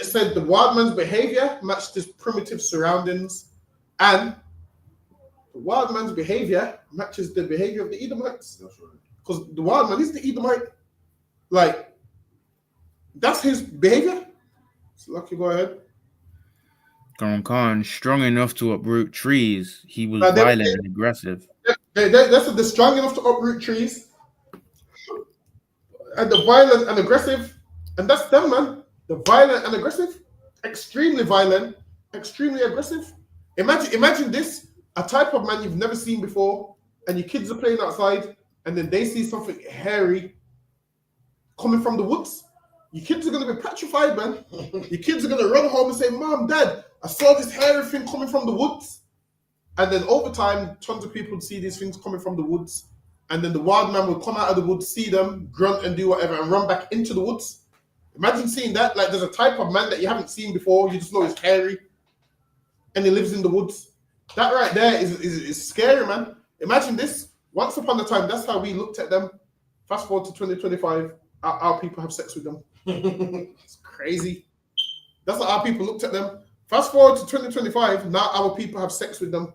It said the wild man's behavior matched his primitive surroundings, and the wild man's behavior matches the behavior of the Edomites. That's right. Because the wild man is the Edomite. Like, that's his behavior. So Lucky, go ahead. Khan, strong enough to uproot trees, he was violent and aggressive. They're strong enough to uproot trees. And the violent and aggressive, and that's them, man. The violent and aggressive, extremely violent, extremely aggressive. Imagine this, a type of man you've never seen before, and your kids are playing outside, and then they see something hairy coming from the woods. Your kids are going to be petrified, man. Your kids are going to run home and say, Mom, Dad, I saw this hairy thing coming from the woods. And then over time, tons of people would see these things coming from the woods. And then the wild man would come out of the woods, see them, grunt and do whatever, and run back into the woods. Imagine seeing that. Like, there's a type of man that you haven't seen before. You just know it's hairy. and he lives in the woods. That right there is scary, man. Imagine this. Once upon a time, that's how we looked at them. Fast forward to 2025, our people have sex with them. It's crazy. That's how our people looked at them. Fast forward to 2025, now our people have sex with them.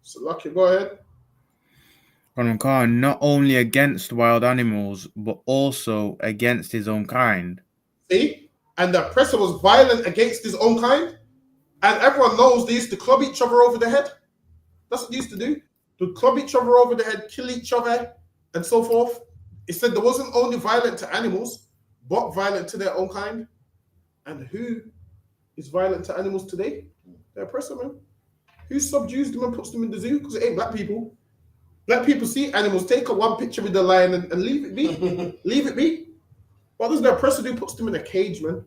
So, Lucky, go ahead. Khan, not only against wild animals, but also against his own kind. See? And the oppressor was violent against his own kind. And everyone knows they used to club each other over the head. That's what they used to do. To club each other over the head, kill each other, and so forth. It said there wasn't only violent to animals, but violent to their own kind. And who is violent to animals today? The oppressor, man. Who subdues them and puts them in the zoo? Because it ain't black people. Black people see animals, take a one picture with the lion and leave it be. Leave it be. What does the oppressor do? Puts them in a cage, man.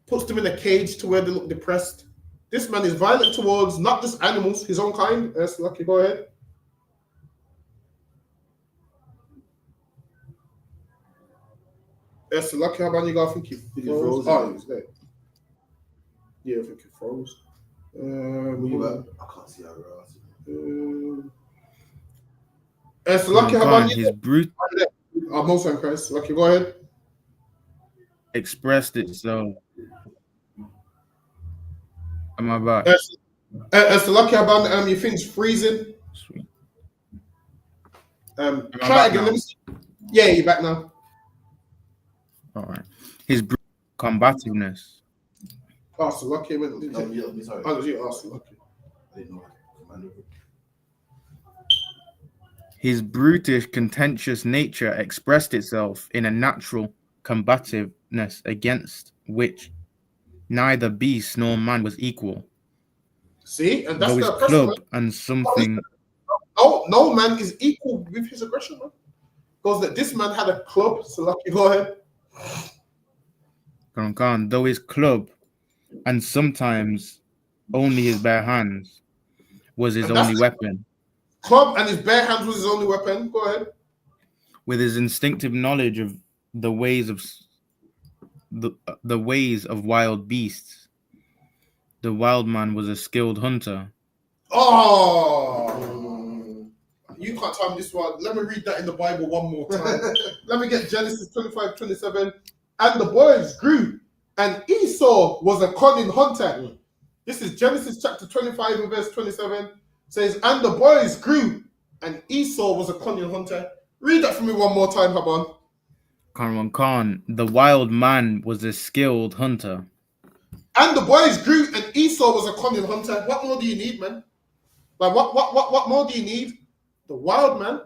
Puts them in a cage to where they look depressed. This man is violent towards not just animals, his own kind. Yes, Lucky, go ahead. Yes, Lucky, how about you guys? I think he froze. Oh, he was there. Yeah, I think he froze. I can't see how yes, Lucky, how about you? His brute Most time, Chris. Lucky, go ahead. Expressed itself. Am I back? Yes, Lucky, how about your thing's freezing? Sweet. Try again. Let me see. Yeah, you're back now. All right. His combativeness. Oh, so Lucky went. Sorry. Oh, yeah, so Lucky. I didn't know. His brutish, contentious nature expressed itself in a natural combativeness against which neither beast nor man was equal. See, and that's though the his club and something. No man is equal with his aggression, man. Because that this man had a club, so Lucky, go ahead. Khan, though his club and sometimes only his bare hands was his only weapon. Club and his bare hands was his only weapon. Go ahead. With his instinctive knowledge of the ways of the ways of wild beasts, the wild man was a skilled hunter. Oh, you can't tell me this one. Let me read that in the Bible one more time. Let me get Genesis 25:27. And the boys grew, and Esau was a cunning hunter. This is Genesis chapter 25 and verse 27. Says, and the boys grew, and Esau was a cunning hunter. Read that for me one more time, Haban. Khan, the wild man was a skilled hunter. And the boys grew, and Esau was a cunning hunter. What more do you need, man? Like, what more do you need? The wild man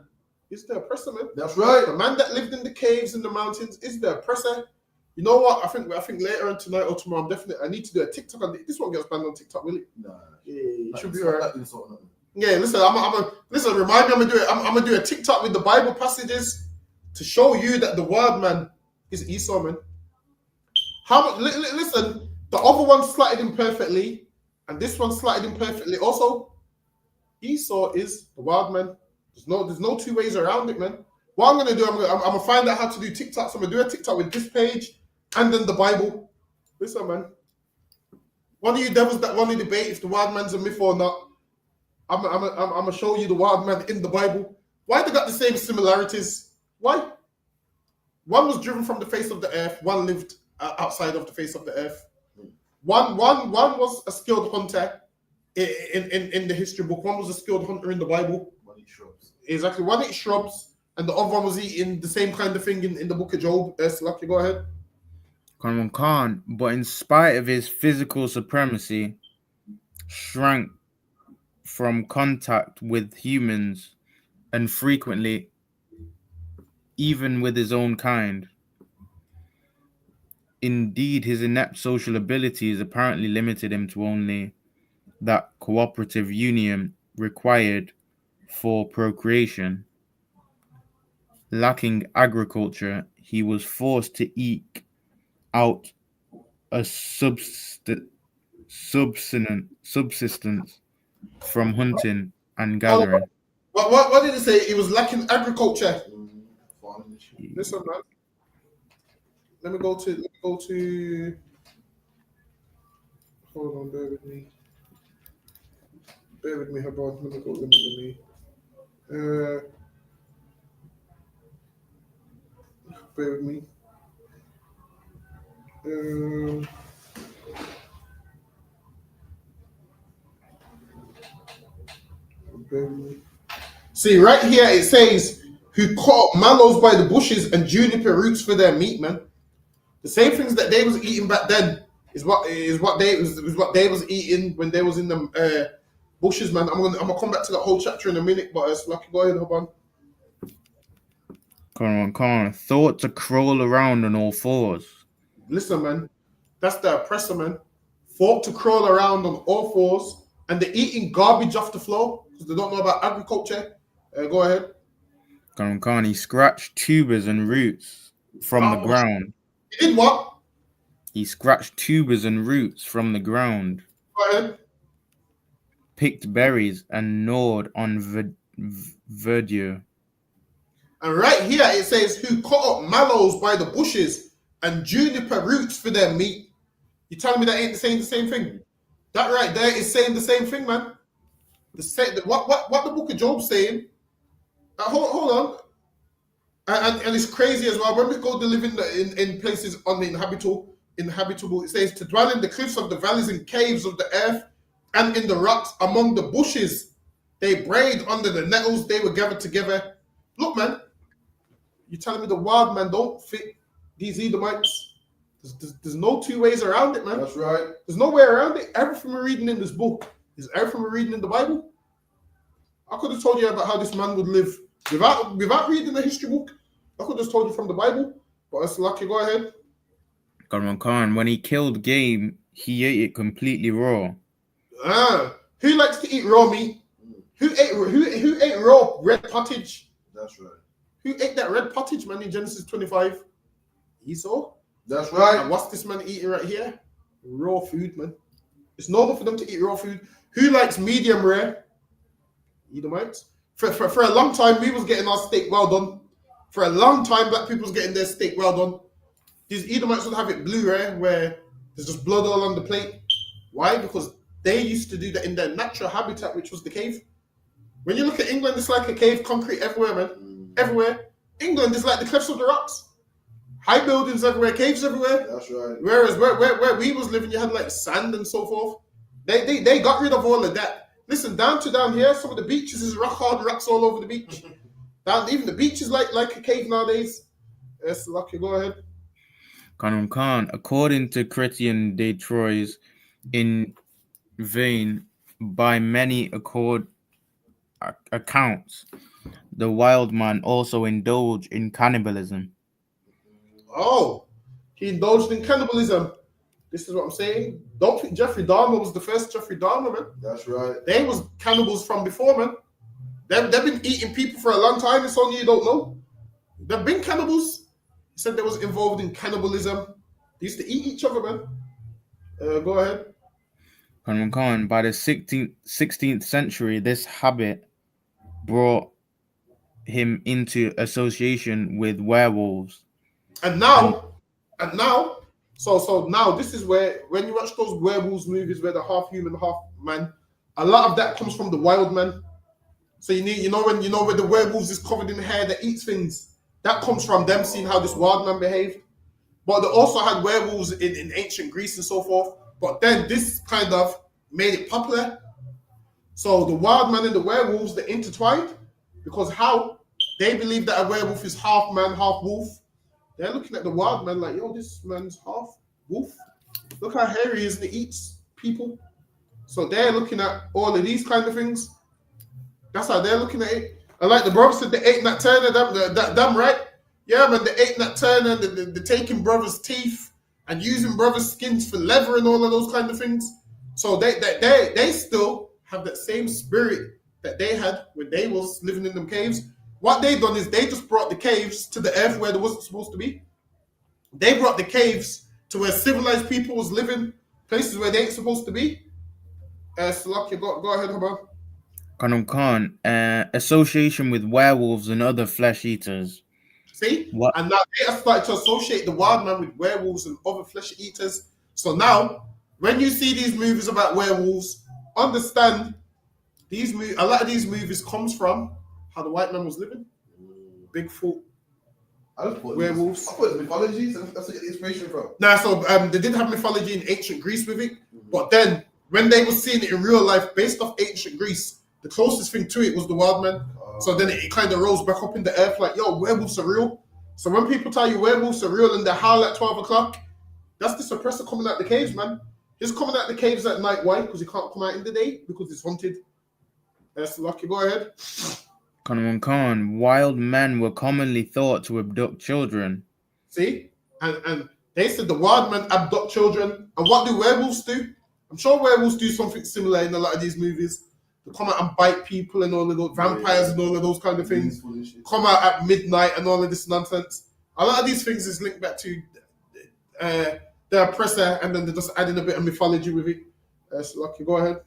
is the oppressor, man. That's right. The man that lived in the caves and the mountains is the oppressor. You know what? I think later on tonight or tomorrow, I need to do a TikTok on this. Won't get us banned on TikTok, will it? Nah. Yeah, it should be alright. Yeah, listen, listen, remind me, I'm gonna do a TikTok with the Bible passages to show you that the wild man is Esau, man. Listen, the other one slotted in perfectly, and this one slotted in perfectly. Also, Esau is the wild man. There's no two ways around it, man. What I'm gonna do, I'm gonna find out how to do TikToks. I'm gonna do a TikTok with this page and then the Bible. Listen, man. One of you devils that want to debate if the wild man's a myth or not, I'm gonna show you the wild man in the Bible. Why they got the same similarities? Why? One was driven from the face of the earth. One lived outside of the face of the earth. One was a skilled hunter in the history book. One was a skilled hunter in the Bible. One eat shrubs. Exactly. One ate shrubs, and the other one was eating the same kind of thing in the book of Job. Yes, Lucky, go ahead. Khan, but in spite of his physical supremacy, shrank from contact with humans and frequently even with his own kind. Indeed, his inept social abilities apparently limited him to only that cooperative union required for procreation. Lacking agriculture, he was forced to eke out a subsistence from hunting and gathering. What did he say? He was lacking agriculture. Listen, man. Let me go to. Hold on, bear with me. Bear with me, hold on. Let me. Bear with me. Bear with me. See, right here it says, who caught mallows by the bushes and juniper roots for their meat, man. The same things that they was eating back then is what they was eating when they was in the bushes, man. I'm gonna come back to that whole chapter in a minute, but it's lucky. Go ahead, hold on. Come on. Thought to crawl around on all fours. Listen, man, that's the oppressor, man. Thought to crawl around on all fours, and they're eating garbage off the floor because they don't know about agriculture. Go ahead. Come on. He scratched tubers and roots from the ground. He did what? He scratched tubers and roots from the ground. Go ahead. Picked berries and gnawed on verdure. And right here it says, who caught up mallows by the bushes and juniper roots for their meat. You telling me that ain't saying the same thing? That right there is saying the same thing, man. What the book of Job's saying. Hold on. And it's crazy as well. When we go to live in places uninhabitable, it says to dwell in the cliffs of the valleys and caves of the earth and in the rocks among the bushes. They brayed under the nettles, they were gathered together. Look, man, you're telling me the wild man don't fit these Edomites? There's no two ways around it, man. That's right. There's no way around it. Everything we're reading in this book is everything we're reading in the Bible. I could have told you about how this man would live without reading the history book. I could have just told you from the Bible, but it's lucky. Go ahead. Khan, when he killed game, he ate it completely raw. Who likes to eat raw meat? Who ate raw red pottage? That's right. Who ate that red pottage, man, in Genesis 25? Esau. That's right. And what's this man eating right here? Raw food, man. It's normal for them to eat raw food. Who likes medium rare? Edomites. For a long time, we was getting our steak well done. For a long time, black people was getting their steak well done. These Edomites would have it blue rare, where there's just blood all on the plate. Why? Because they used to do that in their natural habitat, which was the cave. When you look at England, it's like a cave, concrete everywhere, man. Everywhere. England is like the cliffs of the rocks. High buildings everywhere, caves everywhere. That's right. Whereas where we was living, you had like sand and so forth. They got rid of all of that. Listen, down here, some of the beaches is rock hard rocks all over the beach. Even the beach is like a cave nowadays. Yes, lucky. Go ahead. Khan, according to Chrétien de Troyes, in vain by many accounts, the wild man also indulged in cannibalism. Oh, he indulged in cannibalism. This is what I'm saying. Don't think Jeffrey Dahmer was the first Jeffrey Dahmer, man. That's right. They was cannibals from before, man. They've been eating people for a long time. It's only you don't know. They've been cannibals. He said they was involved in cannibalism. They used to eat each other, man. Go ahead. Khan, by the 16th century, this habit brought him into association with werewolves. And now, so now this is where, when you watch those werewolves movies where they're half human, half man, a lot of that comes from the wild man. So you know when the werewolves is covered in hair that eats things, that comes from them seeing how this wild man behaved. But they also had werewolves in ancient Greece and so forth. But then this kind of made it popular. So the wild man and the werewolves, they're intertwined, because how they believe that a werewolf is half man, half wolf. They're looking at the wild man like, yo, this man's half wolf. Look how hairy he is and he eats people. So they're looking at all of these kind of things. That's how they're looking at it. And like the brother said, they ate Nat Turner, them right? Yeah, man, they ate Nat Turner, they're taking brothers' teeth and using brothers' skins for leather and all of those kind of things. So they still have that same spirit that they had when they was living in them caves. What they done is they just brought the caves to the earth where they wasn't supposed to be. They brought the caves to where civilized people was living, places where they ain't supposed to be. Slock, go ahead, Haban. Khan, association with werewolves and other flesh eaters. See? What? And now they have started to associate the wild man with werewolves and other flesh eaters. So now, when you see these movies about werewolves, understand a lot of these movies comes from how the white man was living. Bigfoot, I just thought werewolves. I thought it was mythology. So that's where you get the inspiration from. Nah, so they did have mythology in ancient Greece with it, but then when they were seeing it in real life, based off ancient Greece, the closest thing to it was the wild man. So then it kind of rose back up in the earth like, yo, werewolves are real. So when people tell you werewolves are real and they howl at 12 o'clock, that's the suppressor coming out the caves, man. He's coming out the caves at night. Why? Because he can't come out in the day because it's haunted. That's lucky. Go ahead. Khan, wild men were commonly thought to abduct children. See? And they said the wild men abduct children. And what do werewolves do? I'm sure werewolves do something similar in a lot of these movies. They come out and bite people and all of those vampires and all of those kind of things. Come out at midnight and all of this nonsense. A lot of these things is linked back to the oppressor, and then they're just adding a bit of mythology with it. So lucky, go ahead.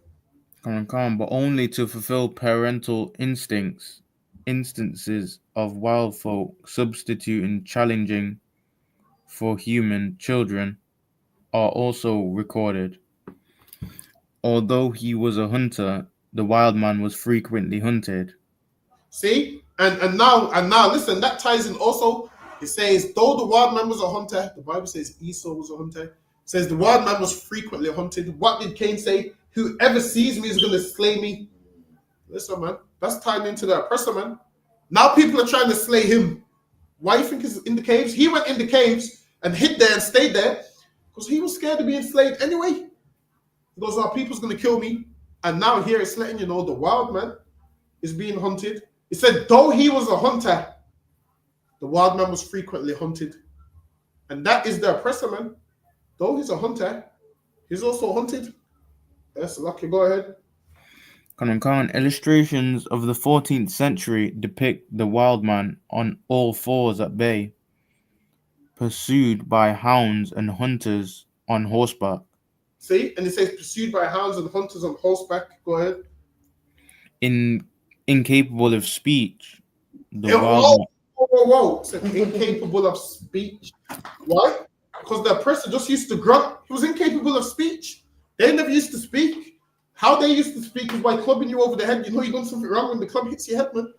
Khan, but only to fulfill parental instances of wild folk substituting challenging for human children are also recorded. Although he was a hunter, the wild man was frequently hunted. See? And now listen, that ties in also. It says, though the wild man was a hunter, the Bible says Esau was a hunter. It says the wild man was frequently hunted. What did Cain say? Whoever sees me is going to slay me. Listen, man, that's tied into the oppressor, man. Now people are trying to slay him. Why do you think he's in the caves? He went in the caves and hid there and stayed there because he was scared of being slayed anyway. He goes, our people's going to kill me. And now here it's letting you know the wild man is being hunted. It said, though he was a hunter, the wild man was frequently hunted. And that is the oppressor, man. Though he's a hunter, he's also hunted. Yes, lucky, go ahead. Khan, illustrations of the 14th century depict the wild man on all fours at bay, pursued by hounds and hunters on horseback. See? And it says pursued by hounds and hunters on horseback. Go ahead. Incapable of speech. Whoa. So incapable of speech. Why? Because the oppressor just used to grunt. He was incapable of speech. They never used to speak. How they used to speak is by clubbing you over the head. You know you're doing something wrong when the club hits your head, man.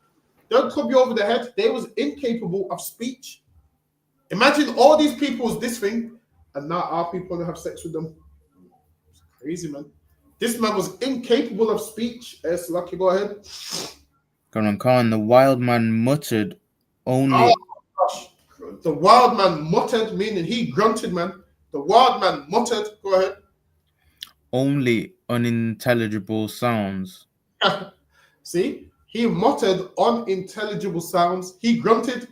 They'll club you over the head. They was incapable of speech. Imagine all these people was this thing, and now our people want to have sex with them. It's crazy, man. This man was incapable of speech. Yes, lucky, go ahead. Khan, the wild man muttered only. Oh, gosh. The wild man muttered, meaning he grunted, man. The wild man muttered. Go ahead. Only unintelligible sounds. See? He muttered unintelligible sounds. He grunted.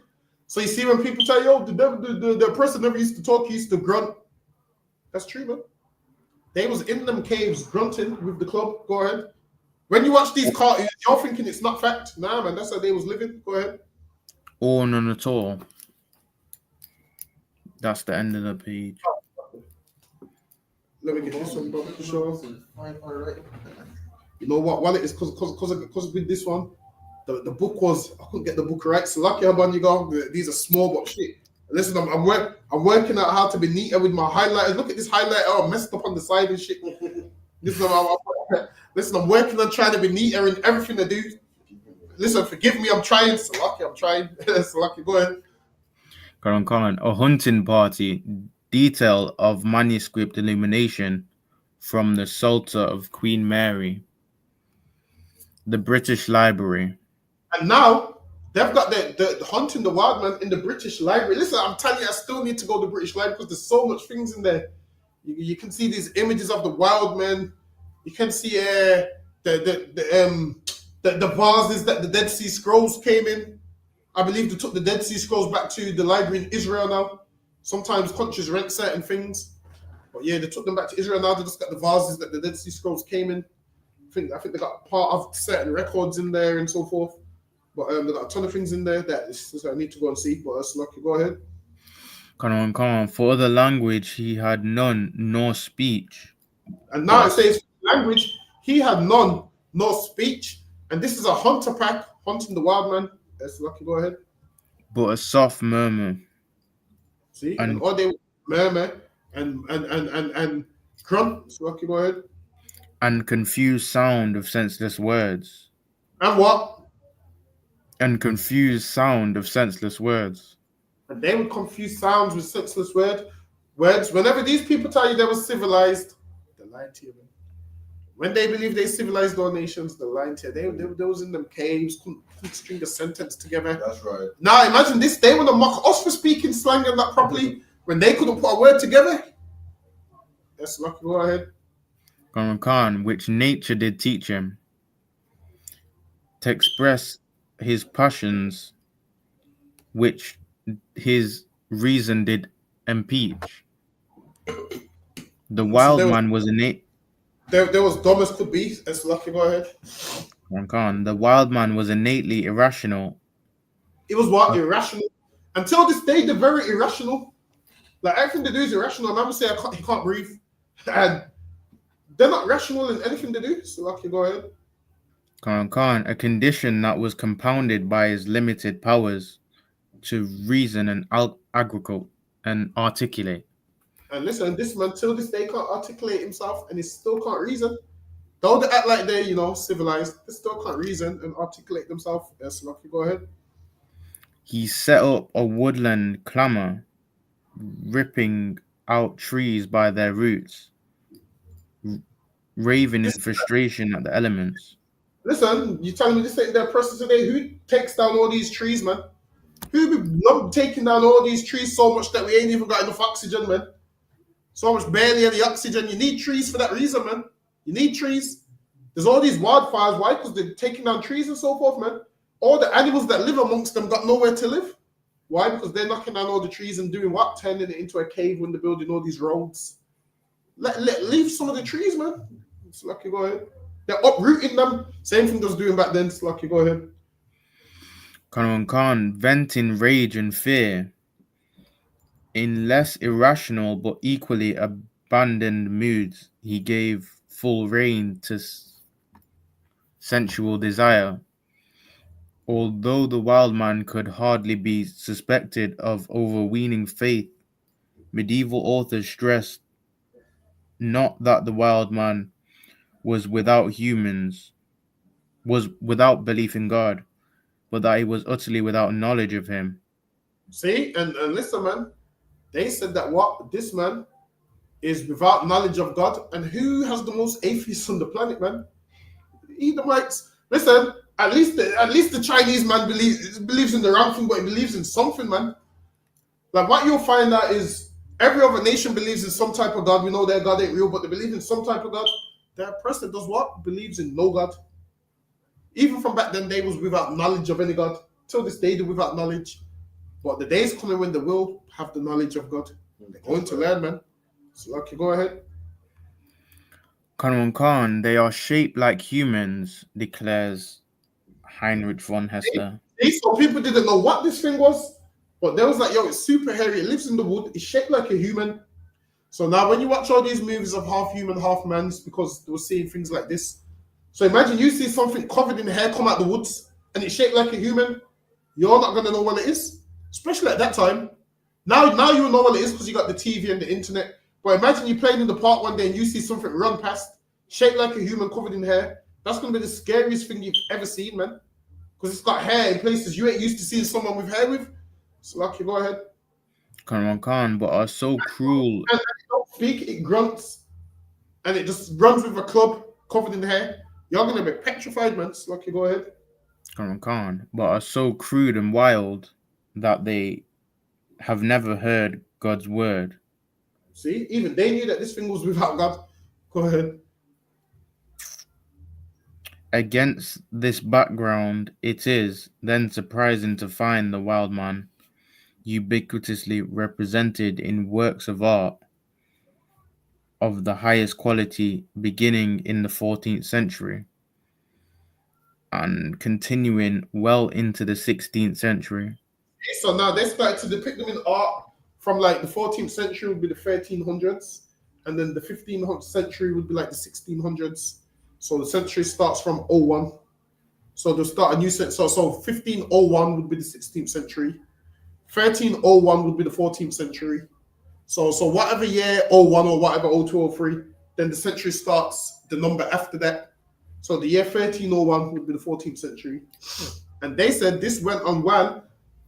So you see when people tell you, oh, the oppressor never used to talk, he used to grunt. That's true, man. They was in them caves grunting with the club. Go ahead. When you watch these cartoons, you're thinking it's not fact. Nah, man, that's how they was living. Go ahead. Or none at all. That's the end of the page. Let me get this one, bro. Sure. You know what? While it is because with this one, the book was, I couldn't get the book right. So lucky about you go. These are small but shit. Listen, I'm working out how to be neater with my highlighters. Look at this highlighter. Oh, messed up on the side and shit. Listen, I'm working on trying to be neater in everything I do. Listen, forgive me. I'm trying. So lucky, I'm trying. So lucky, go ahead. Khan, a hunting party. Detail of manuscript illumination from the Psalter of Queen Mary. The British Library. And now they've got the hunting the wild man in the British Library. Listen, I'm telling you, I still need to go to the British Library because there's so much things in there. You can see these images of the wild man. You can see the vases that the Dead Sea Scrolls came in. I believe they took the Dead Sea Scrolls back to the library in Israel now. Sometimes countries rent certain things. But yeah, they took them back to Israel now. They just got the vases that the Dead Sea Scrolls came in. I think they got part of certain records in there and so forth. But they got a ton of things in there that I need to go and see. But that's lucky. Go ahead. Khan. For other language, he had none nor speech. And now it says language, he had none nor speech. And this is a hunter pack hunting the wild man. That's lucky. Go ahead. But a soft murmur. See, and all they murmur and grunt. So lucky. Go ahead. and confused sound of senseless words. And what? And confused sound of senseless words. And they would confuse sounds with senseless words. Whenever these people tell you they were civilized, they're lying to you, man. When they believe they civilized all nations, they're lying to you. They was in them caves, couldn't string a sentence together. That's right. Now imagine this, they want to mock us for speaking slang and that properly when they couldn't put a word together. Yes, lucky, go ahead. Khan, which nature did teach him to express his passions, which his reason did impeach. The wild man was innate. There was dumb as could be. Yes, lucky, go ahead. Khan, the wild man was innately irrational. It was what? Irrational. Until this day, they're very irrational. Like everything they do is irrational. A man will say he can't breathe. And they're not rational in anything they do. So lucky, go ahead. Khan, a condition that was compounded by his limited powers to reason and aggregate and articulate. And listen, this man till this day can't articulate himself and he still can't reason. Though they act like they're, civilized, they still can't reason and articulate themselves. Yes, lucky, go ahead. He set up a woodland clamor, ripping out trees by their roots, raving in frustration at the elements. Listen, you telling me this ain't their process today? Who takes down all these trees, man? Who be taking down all these trees so much that we ain't even got enough oxygen, man? So much barely any oxygen. You need trees for that reason, man. You need trees. There's all these wildfires. Why? Because they're taking down trees and so forth, man. All the animals that live amongst them got nowhere to live. Why? Because they're knocking down all the trees and doing what? Turning it into a cave when they're building all these roads. Leave some of the trees, man. It's lucky, go ahead. They're uprooting them. Same thing they was doing back then. It's lucky, go ahead. Khan, venting rage and fear in less irrational but equally abandoned moods, he gave full rein to sensual desire. Although the wild man could hardly be suspected of overweening faith, medieval authors stressed not that the wild man was without belief in God, but that he was utterly without knowledge of him. See, and listen, man, they said that this man is without knowledge of God, and who has the most atheists on the planet, man? Edomites. Listen, at least the Chinese man believes in the wrong thing, but he believes in something, man. Like what you'll find out is every other nation believes in some type of God. We know their God ain't real, but they believe in some type of God. That person does what? Believes in no God. Even from back then, they was without knowledge of any God. Till this day, they're without knowledge. But the day is coming when they will have the knowledge of God. They're going to learn, man. So, lucky, go ahead. Khan, they are shaped like humans, declares Heinrich von Hessler. So people didn't know what this thing was, but they was like, yo, it's super hairy. It lives in the wood. It's shaped like a human. So now when you watch all these movies of half human, half man, it's because they were seeing things like this. So imagine you see something covered in hair come out the woods and it's shaped like a human. You're not going to know what it is, especially at that time. Now you will know what it is because you got the TV and the internet. But imagine you playing in the park one day and you see something run past, shaped like a human, covered in hair. That's going to be the scariest thing you've ever seen, man. Because it's got hair in places you ain't used to seeing someone with hair with. So, lucky, go ahead. Khan, but are so cruel. And it don't speak, it grunts. And it just runs with a club covered in hair. You're going to be petrified, man. So, lucky, go ahead. Khan, but are so crude and wild that they have never heard God's word. See, even they knew that this thing was without God. Go ahead. Against this background, it is then surprising to find the wild man ubiquitously represented in works of art of the highest quality, beginning in the 14th century and continuing well into the 16th century. So now they started to depict them in art from like the 14th century would be the 1300s, and then the 15th century would be like the 1600s. So the century starts from 01. So they'll start a new century. So 1501 would be the 16th century. 1301 would be the 14th century. So whatever year 01 or whatever 02 or 03, then the century starts the number after that. So the year 1301 would be the 14th century. And they said this went on well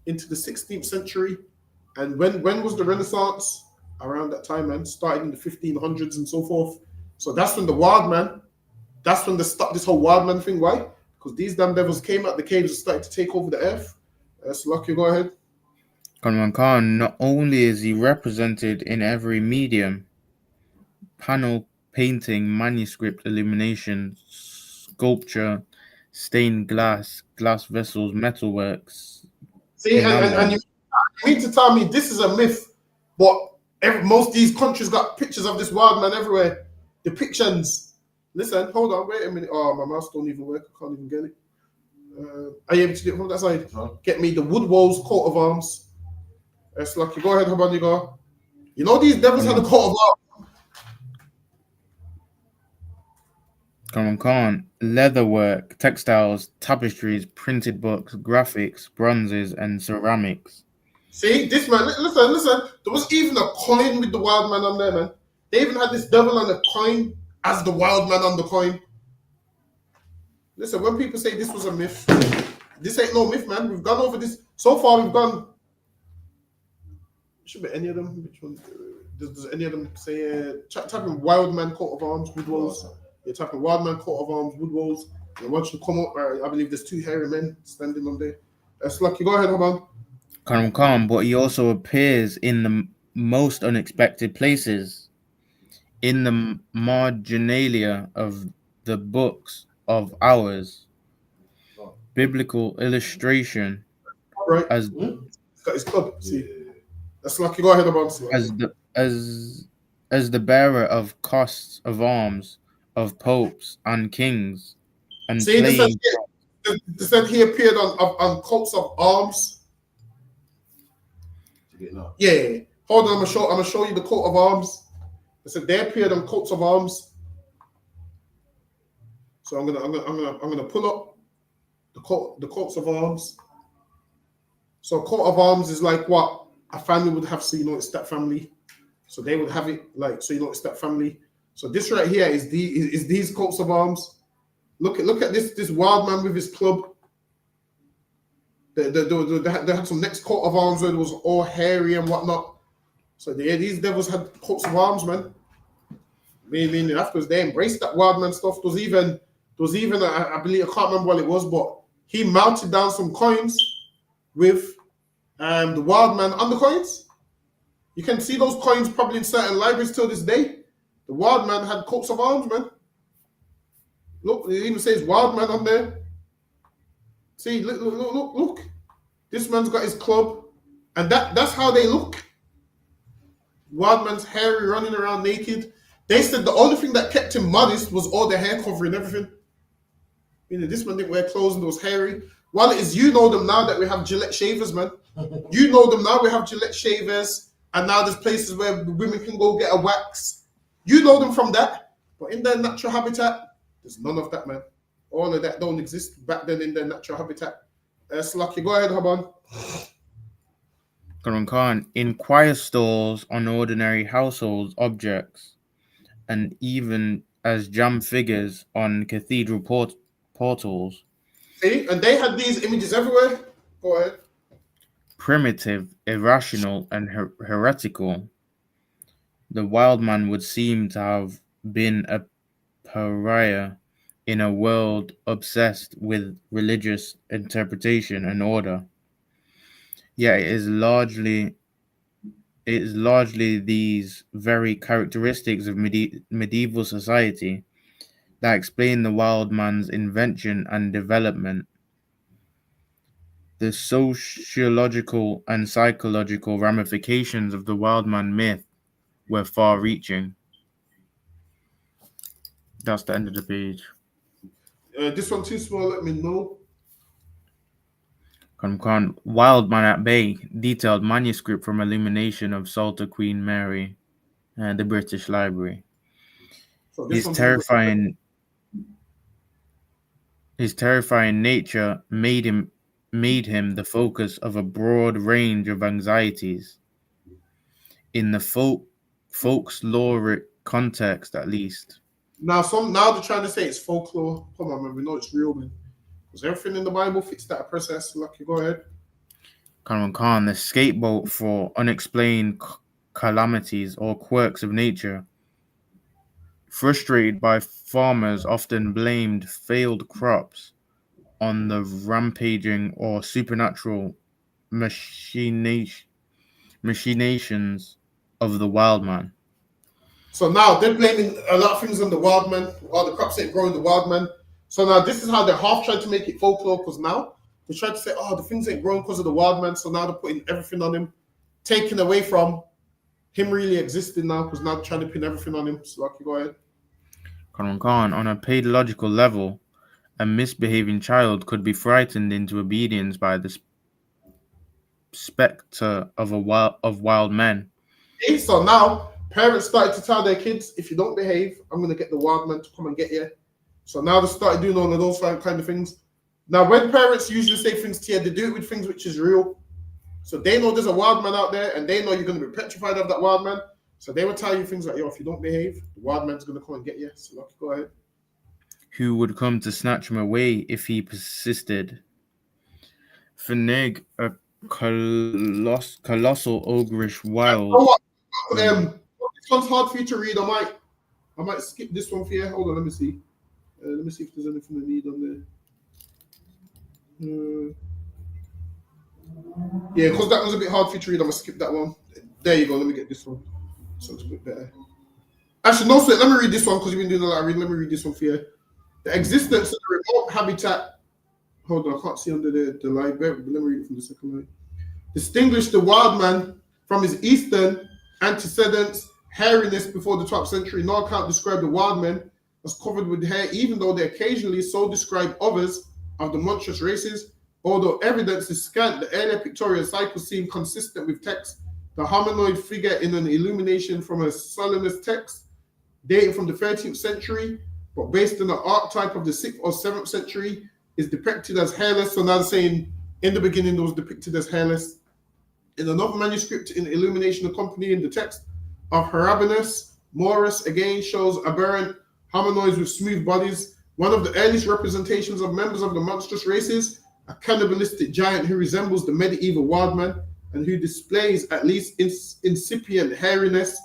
into the 16th century. And when was the Renaissance? Around that time, man. Started in the 1500s and so forth. So that's when the wild man, that's when they stopped this whole wild man thing. Why? Because these damn devils came out the caves and started to take over the earth. So Lucky, go ahead. Kanman Khan, not only is he represented in every medium, panel, painting, manuscript, illumination, sculpture, stained glass, glass vessels, metalworks. See, and you mean to tell me this is a myth, but most of these countries got pictures of this wild man everywhere. Depictions. Listen, hold on, wait a minute. Oh, my mouse don't even work. I can't even get it. Are you able to do it from that side? Get me the Woodwose coat of arms. It's Lucky. Go ahead, Habani, go. You know these devils had a coat of arms. Kanman Khan, leatherwork, textiles, tapestries, printed books, graphics, bronzes, and ceramics. See, this man, listen. There was even a coin with the wild man on there, man. They even had this devil on the coin as the wild man on the coin. Listen, when people say this was a myth, this ain't no myth, man. We've gone over this. So far, we've gone. Should be any of them. Which one? Does any of them say typing wild man coat of arms, Woodwose? You're typing wild man coat of arms, Woodwose. And once you come up, I believe there's two hairy men standing on there. Lucky, go ahead, Haban. Calm, but he also appears in the most unexpected places, in the marginalia of the books of hours, biblical illustration, right? As He's got his club. See, that's Lucky. Go ahead, Haban. As the bearer of costs of arms of popes and kings, and see, this said he appeared on coats of arms. Yeah. Hold on, I'm gonna show you the coat of arms. It said they appeared on coats of arms. So I'm gonna pull up the coats of arms. So a coat of arms is like what a family would have, so you know it's that family. So they would have it like so you know it's that family. So this right here is these coats of arms. Look at this wild man with his club. They had some next coat of arms where it was all hairy and whatnot. So these devils had coats of arms, man. Meaning afterwards they embraced that wild man stuff. There was even I believe I can't remember what it was, but he mounted down some coins with the wild man on the coins. You can see those coins probably in certain libraries till this day. The wild man had coats of arms, man. Look, it even says wild man on there. See, look. This man's got his club, and that's how they look. Wild man's hairy, running around naked. They said the only thing that kept him modest was all the hair covering everything. You know, this man didn't wear clothes and was hairy. Well, it is, you know them now that we have Gillette shavers, man. You know them now, we have Gillette shavers, and now there's places where women can go get a wax. You know them from that, but in their natural habitat, there's none of that, man. All of that don't exist back then in their natural habitat. Slucky, go ahead, Haban. Khan, in choir stalls, on ordinary household objects, and even as jam figures on cathedral portals. See, and they had these images everywhere. Go ahead. Primitive, irrational, and heretical. The wild man would seem to have been a pariah in a world obsessed with religious interpretation and order. Yet it is largely these very characteristics of medieval society that explain the wild man's invention and development. The sociological and psychological ramifications of the wild man myth were far-reaching. That's the end of the page. This one too small, let me know. Wildman at Bay, detailed manuscript from illumination of Salter Queen Mary, the British Library. So His terrifying nature made him the focus of a broad range of anxieties. In the folklore context at least. Now they're trying to say it's folklore. Come on, man, we know it's real, man. Because everything in the Bible fits that process. Lucky, go ahead. Khan, the scapegoat for unexplained calamities or quirks of nature. Frustrated by farmers, often blamed failed crops on the rampaging or supernatural machinations of the Wildman. So now they're blaming a lot of things on the Wildman. All the crops ain't growing the Wildman. So now this is how they're half trying to make it folklore, because now they're trying to say, oh, the things ain't growing because of the Wildman. So now they're putting everything on him, taking away from him really existing now, because now they're trying to pin everything on him. So Lucky, go ahead. Khan, on a pedagogical level, a misbehaving child could be frightened into obedience by the specter of wild men. Okay, so now parents started to tell their kids, if you don't behave, I'm going to get the Wildman to come and get you. So now they started doing all of those kind of things. Now, when parents usually say things to you, they do it with things which is real. So they know there's a Wildman out there, and they know you're going to be petrified of that Wildman. So they will tell you things like, yo, if you don't behave, the Wildman's going to come and get you. So Lucky, go ahead. Who would come to snatch him away if he persisted? Feneg, a colossal ogreish wild. You know what? This one's hard for you to read. I might skip this one for you. Hold on, let me see. Let me see if there's anything I need on there. Yeah, because that one's a bit hard for you to read. I'm gonna skip that one. There you go. Let me get this one. So it's a bit better. Actually, no, sweat. Let me read this one because you've been doing a lot of reading. Let me read this one for you. The existence of the remote habitat. Hold on, I can't see under the line. But let me read it from the second line. Distinguished the Wildman from his eastern antecedents. Hairiness before the 12th century. No account described the Wildman as covered with hair, even though they occasionally so describe others of the monstrous races. Although evidence is scant, the earlier pictorial cycle seemed consistent with text. The humanoid figure in an illumination from a Solanus text dating from the 13th century, but based on the archetype of the 6th or 7th century, is depicted as hairless. So now they're saying in the beginning it was depicted as hairless. In another manuscript in illumination accompanying the text of Harabanus, Morus again shows aberrant humanoids with smooth bodies. One of the earliest representations of members of the monstrous races, a cannibalistic giant who resembles the medieval Wildman and who displays at least incipient hairiness,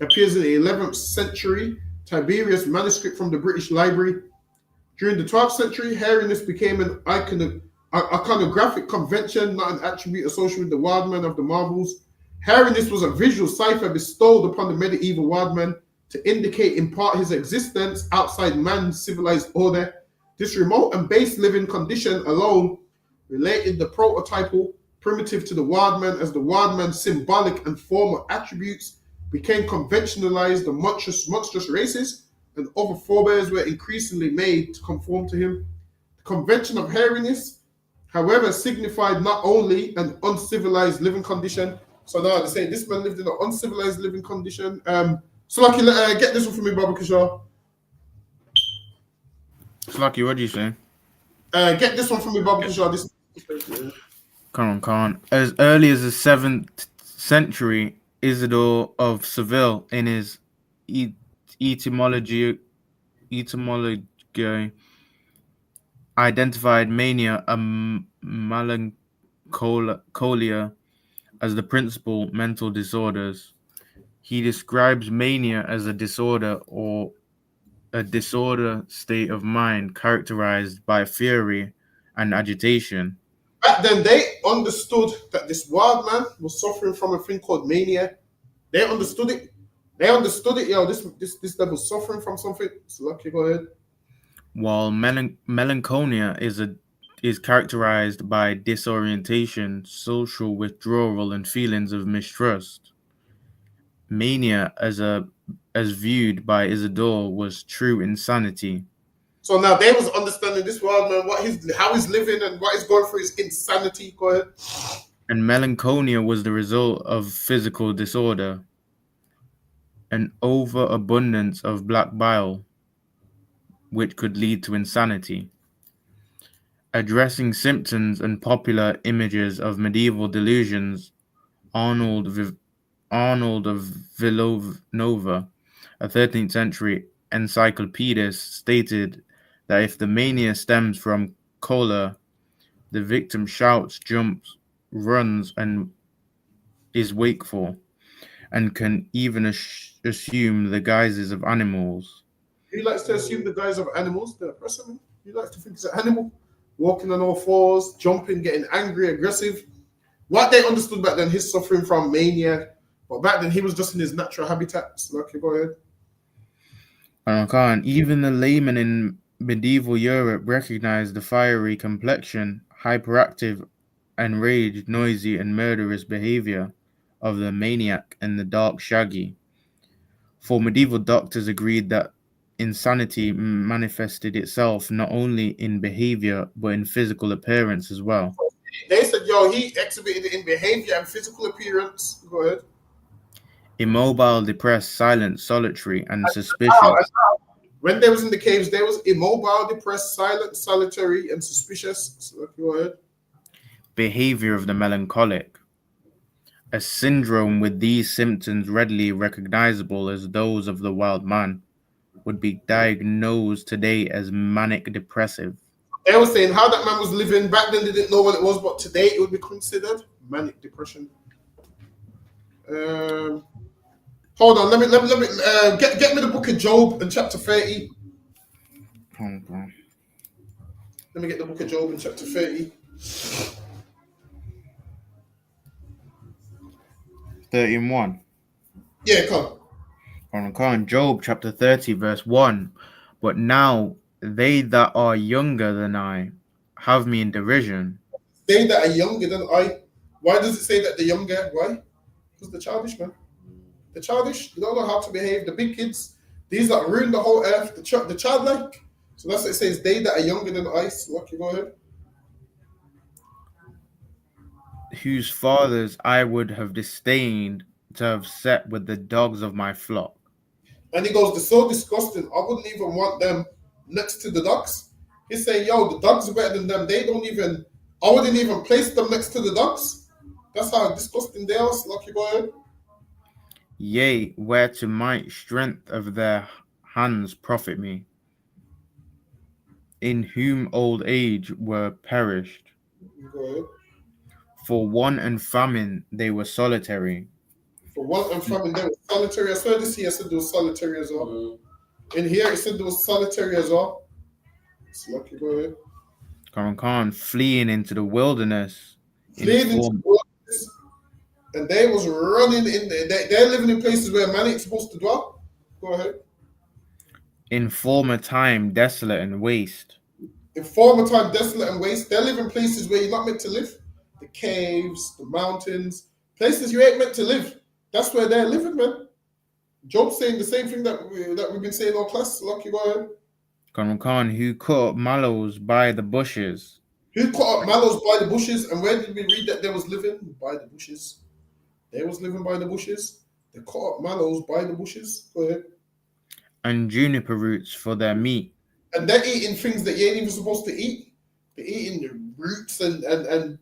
appears in the 11th century Tiberius manuscript from the British Library. During the 12th century, hairiness became an iconographic convention, not an attribute associated with the Wildman of the marbles. Hairiness was a visual cipher bestowed upon the medieval Wildman to indicate in part his existence outside man's civilized order. This remote and base living condition alone related the prototypal primitive to the Wildman, as the Wildman's symbolic and formal attributes became conventionalized. The monstrous races and other forebears were increasingly made to conform to him. The convention of hairiness, however, signified not only an uncivilized living condition. So now they say this man lived in an uncivilized living condition. So Lucky, get this one for me, Baba Kishore. Lucky, what do you say? Get this one from me, Baba Kishore. This. Come on. As early as the 7th century, Isidore of Seville, in his etymology, identified mania and melancholia as the principal mental disorders. He describes mania as a disorder or a disorder state of mind characterized by fury and agitation. Back then, they understood that this Wildman was suffering from a thing called mania. They understood it. Yo, this devil was suffering from something. So Lucky, go ahead. While melancholia is characterized by disorientation, social withdrawal, and feelings of mistrust, mania, as viewed by Isidore, was true insanity. So now they was understanding this Wildman, how he's living and what he's going through is insanity. Go ahead. And melancholia was the result of physical disorder, an overabundance of black bile, which could lead to insanity. Addressing symptoms and popular images of medieval delusions, Arnold of Villanova a 13th century encyclopedist, stated that if the mania stems from choler, the victim shouts, jumps, runs, and is wakeful, and can even assume the guises of animals. He likes to assume the guise of animals. The person, he likes to think he's an animal, walking on all fours, jumping, getting angry, aggressive. What they understood back then, he's suffering from mania. But back then, he was just in his natural habitat. So, okay, go ahead. Even the layman in medieval Europe recognized the fiery complexion, hyperactive, enraged, noisy, and murderous behavior of the maniac and the dark shaggy. For medieval doctors agreed that insanity manifested itself not only in behavior but in physical appearance as well. They said, yo, he exhibited it in behavior and physical appearance. Go ahead. Immobile, depressed, silent, solitary, and suspicious. When they was in the caves, they was immobile, depressed, silent, solitary, and suspicious. So, go ahead. Behavior of the melancholic. A syndrome with these symptoms readily recognizable as those of the wild man would be diagnosed today as manic depressive. They were saying how that man was living back then. They didn't know what it was, but today it would be considered manic depression. Hold on, let me get me the book of Job in chapter 30. Okay. Let me get the book of Job in chapter 30. 31. Yeah, come. Job chapter 30 verse 1. But now they that are younger than I have me in derision. They that are younger than I. Why does it say that the younger? Why? Because the childish, man. The childish, they don't know how to behave. The big kids, these that ruin the whole earth, the childlike. So that's what it says, they that are younger than I. So, okay, go ahead. Whose fathers I would have disdained to have set with the dogs of my flock. And he goes, they're so disgusting. I wouldn't even want them next to the dogs. He's saying, yo, the dogs are better than them. I wouldn't even place them next to the dogs. That's how disgusting they are. So, okay, go ahead. Yea, where to might strength of their hands profit me, in whom old age were perished. Go ahead. For want and famine they were solitary. For want and famine they were solitary. I swear this here said they were solitary as well. In here it said they were solitary as well. It's lucky, go ahead. Fleeing into the wilderness. Fleeing into the wilderness. And they was running in there. They're living in places where man ain't supposed to dwell. Go ahead. In former time, desolate and waste. In former time, desolate and waste. They live in places where you're not meant to live. The caves, the mountains, places you ain't meant to live. That's where they're living, man. Job's saying the same thing that we've been saying all class. Lucky, go ahead. Who cut up mallows by the bushes. Who cut up mallows by the bushes? And where did we read that they was living? By the bushes. They was living by the bushes. They cut up mallows by the bushes. Go ahead. And juniper roots for their meat. And they're eating things that you ain't even supposed to eat. They're eating the roots and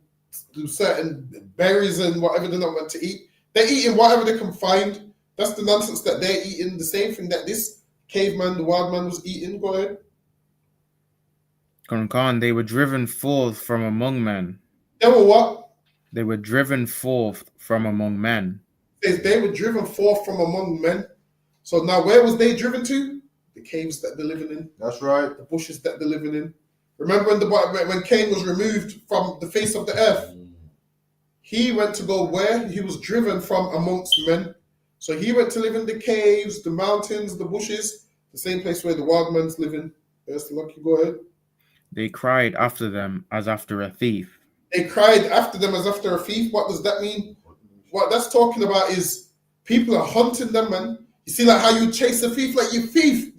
certain berries and whatever they're not meant to eat. They're eating whatever they can find. That's the nonsense that they're eating. The same thing that this caveman, the wild man, was eating. Go ahead. They were driven forth from among men. They were what? They were driven forth from among men. They were driven forth from among men. So now where was they driven to? The caves that they're living in. That's right. The bushes that they're living in. Remember when Cain was removed from the face of the earth? He went to go where? He was driven from amongst men. So he went to live in the caves, the mountains, the bushes, the same place where the wild man's living. There's the lucky, go ahead. They cried after them as after a thief. They cried after them as after a thief. What does that mean? What that's talking about is people are hunting them, man. You see like how you chase a thief, like you thief.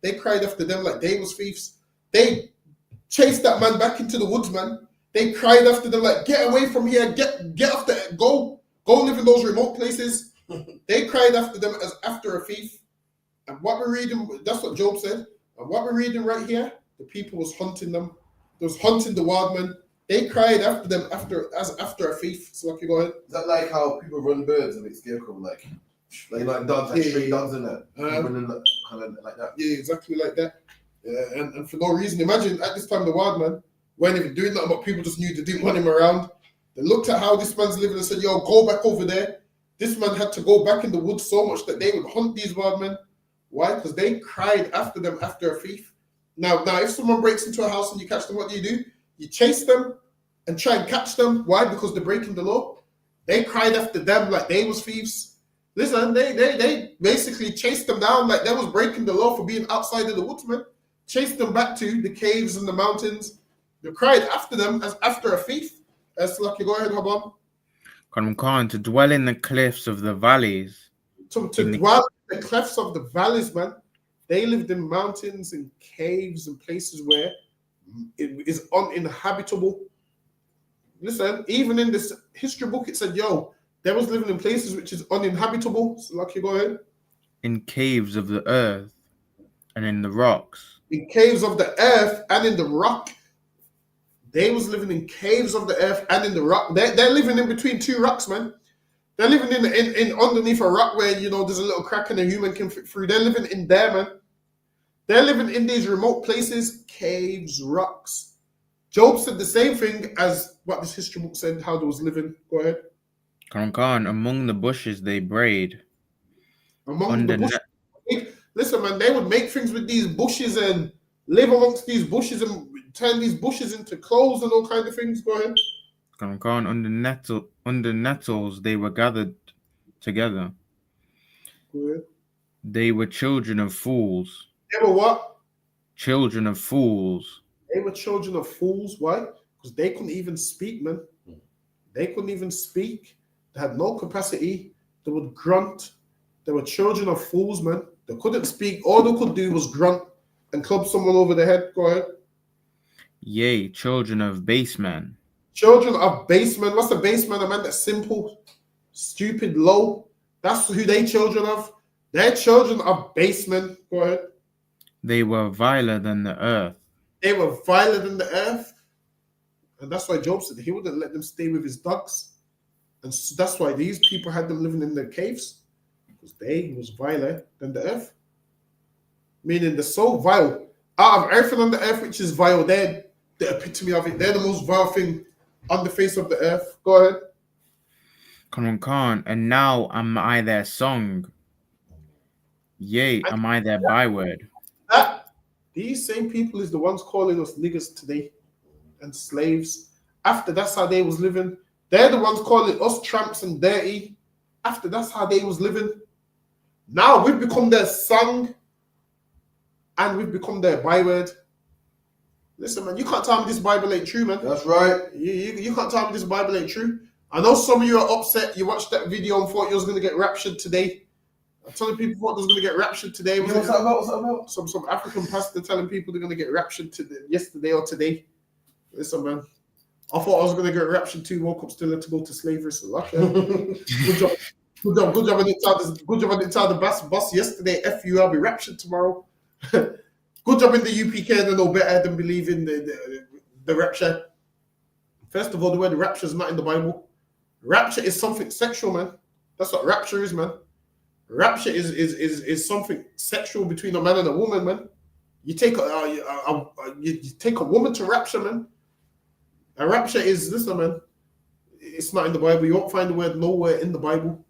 They cried after them like they was thieves. They chased that man back into the woods, man. They cried after them like, get away from here, get off the, go live in those remote places. They cried after them as after a thief. And what we're reading, that's what Job said. And what we're reading right here, the people was hunting them. They was hunting the wild men. They cried after them as after a thief. So like you go ahead. Is that like how people run birds and make scarecrow like? Like dogs, like Yeah, stray yeah. dogs and that. Running kind of like that. Yeah, exactly like that. And for no reason. Imagine at this time the Wildman weren't even doing nothing, but people just knew they didn't want him around. They looked at how this man's living and said, yo, go back over there. This man had to go back in the woods so much that they would hunt these Wildmen. Why? Because they cried after them after a thief. Now, if someone breaks into a house and you catch them, what do? You chase them and try and catch them. Why? Because they're breaking the law. They cried after them like they was thieves. Listen, they basically chased them down like they was breaking the law for being outside of the woods, man. Chased them back to the caves and the mountains. They cried after them as after a thief. Lucky, go ahead, Haban. Khan, to dwell in the cliffs of the valleys. To dwell in the clefts of the valleys, man. They lived in mountains and caves and places where it is uninhabitable. Listen, even in this history book, it said, yo, they was living in places which is uninhabitable. So, Lucky, go ahead. In caves of the earth and in the rocks. In caves of the earth and in the rock. They was living in caves of the earth and in the rock. They're living in between two rocks, man. They're living in underneath a rock where, there's a little crack and a human can fit through. They're living in there, man. They're living in these remote places, caves, rocks. Job said the same thing as what this history book said, how they was living. Go ahead. Khan, among the bushes they braid. Among the bushes. Listen, man, they would make things with these bushes and live amongst these bushes and turn these bushes into clothes and all kinds of things. Go ahead. Khan, under nettles they were gathered together. Go ahead. They were children of fools. They were what? Children of fools. They were children of fools. Why? Because they couldn't even speak, man. They couldn't even speak. They had no capacity. They would grunt. They were children of fools, man. They couldn't speak. All they could do was grunt and club someone over the head. Go ahead. Yea, children of base men. Children of base men. What's a base man? A man that's simple, stupid, low. That's who they children of. They're children of base men. Go ahead. They were viler than the earth. They were viler than the earth. And that's why Job said he wouldn't let them stay with his dogs. And so that's why these people had them living in their caves. Because they was viler than the earth. Meaning they're so vile. Out of everything on the earth which is vile, they're the epitome of it. They're the most vile thing on the face of the earth. Go ahead. Khan, and now am I their song. Yea, am I their byword. These same people is the ones calling us niggas today and slaves. After that's how they was living. They're the ones calling us tramps and dirty. After that's how they was living. Now we've become their song and we've become their byword. Listen, man, you can't tell me this Bible ain't true, man. That's right. You can't tell me this Bible ain't true. I know some of you are upset. You watched that video and thought you was going to get raptured today. I'm telling people thought they was going to get raptured today. What's that about? Some African pastor telling people they're going to get raptured yesterday or today. Listen, man. I thought I was going to get raptured too. Woke up still had to go to slavery. So lucky. Good job. Good job. I didn't tell the boss yesterday. F you, I'll be raptured tomorrow. Good job in the UPK. They know better than believing the rapture. First of all, the word rapture is not in the Bible. Rapture is something sexual, man. That's what rapture is, man. Rapture is something sexual between a man and a woman, man. You take a woman to rapture, man. A rapture is, listen, man. It's not in the Bible. You won't find the word nowhere in the Bible.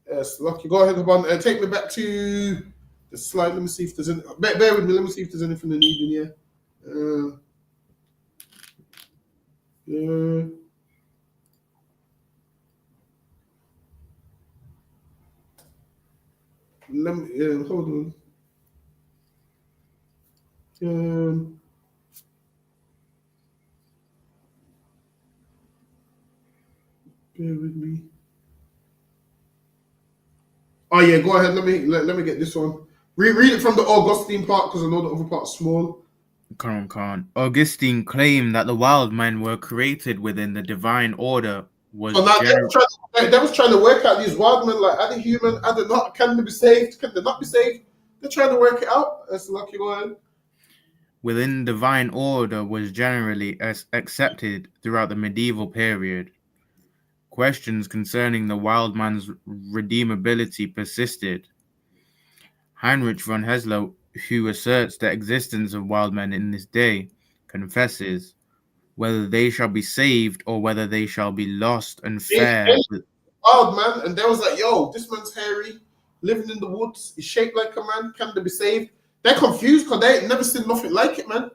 Yes, lucky. Go ahead, Haban. Take me back to the slide. Let me see if there's any. Bear with me. Let me see if there's anything I need in here. Let me hold on. Bear with me. Oh yeah, go ahead. Let me get this one. Read it from the Augustine part because I know the other part's small. Khan. Augustine claimed that the wild men were created within the divine order. They was trying to work out these wild men, like, are they human? Are they not? Can they be saved? Can they not be saved? They're trying to work it out. That's lucky. Go ahead. Within divine order was generally accepted throughout the medieval period. questions concerning the wild man's redeemability persisted. Heinrich von Hessler, who asserts the existence of wild men in this day, confesses whether they shall be saved or whether they shall be lost and fare. Wild man, and they was like, yo, this man's hairy, living in the woods, he's shaped like a man, can they be saved? They're confused because they ain't never seen nothing like it, man.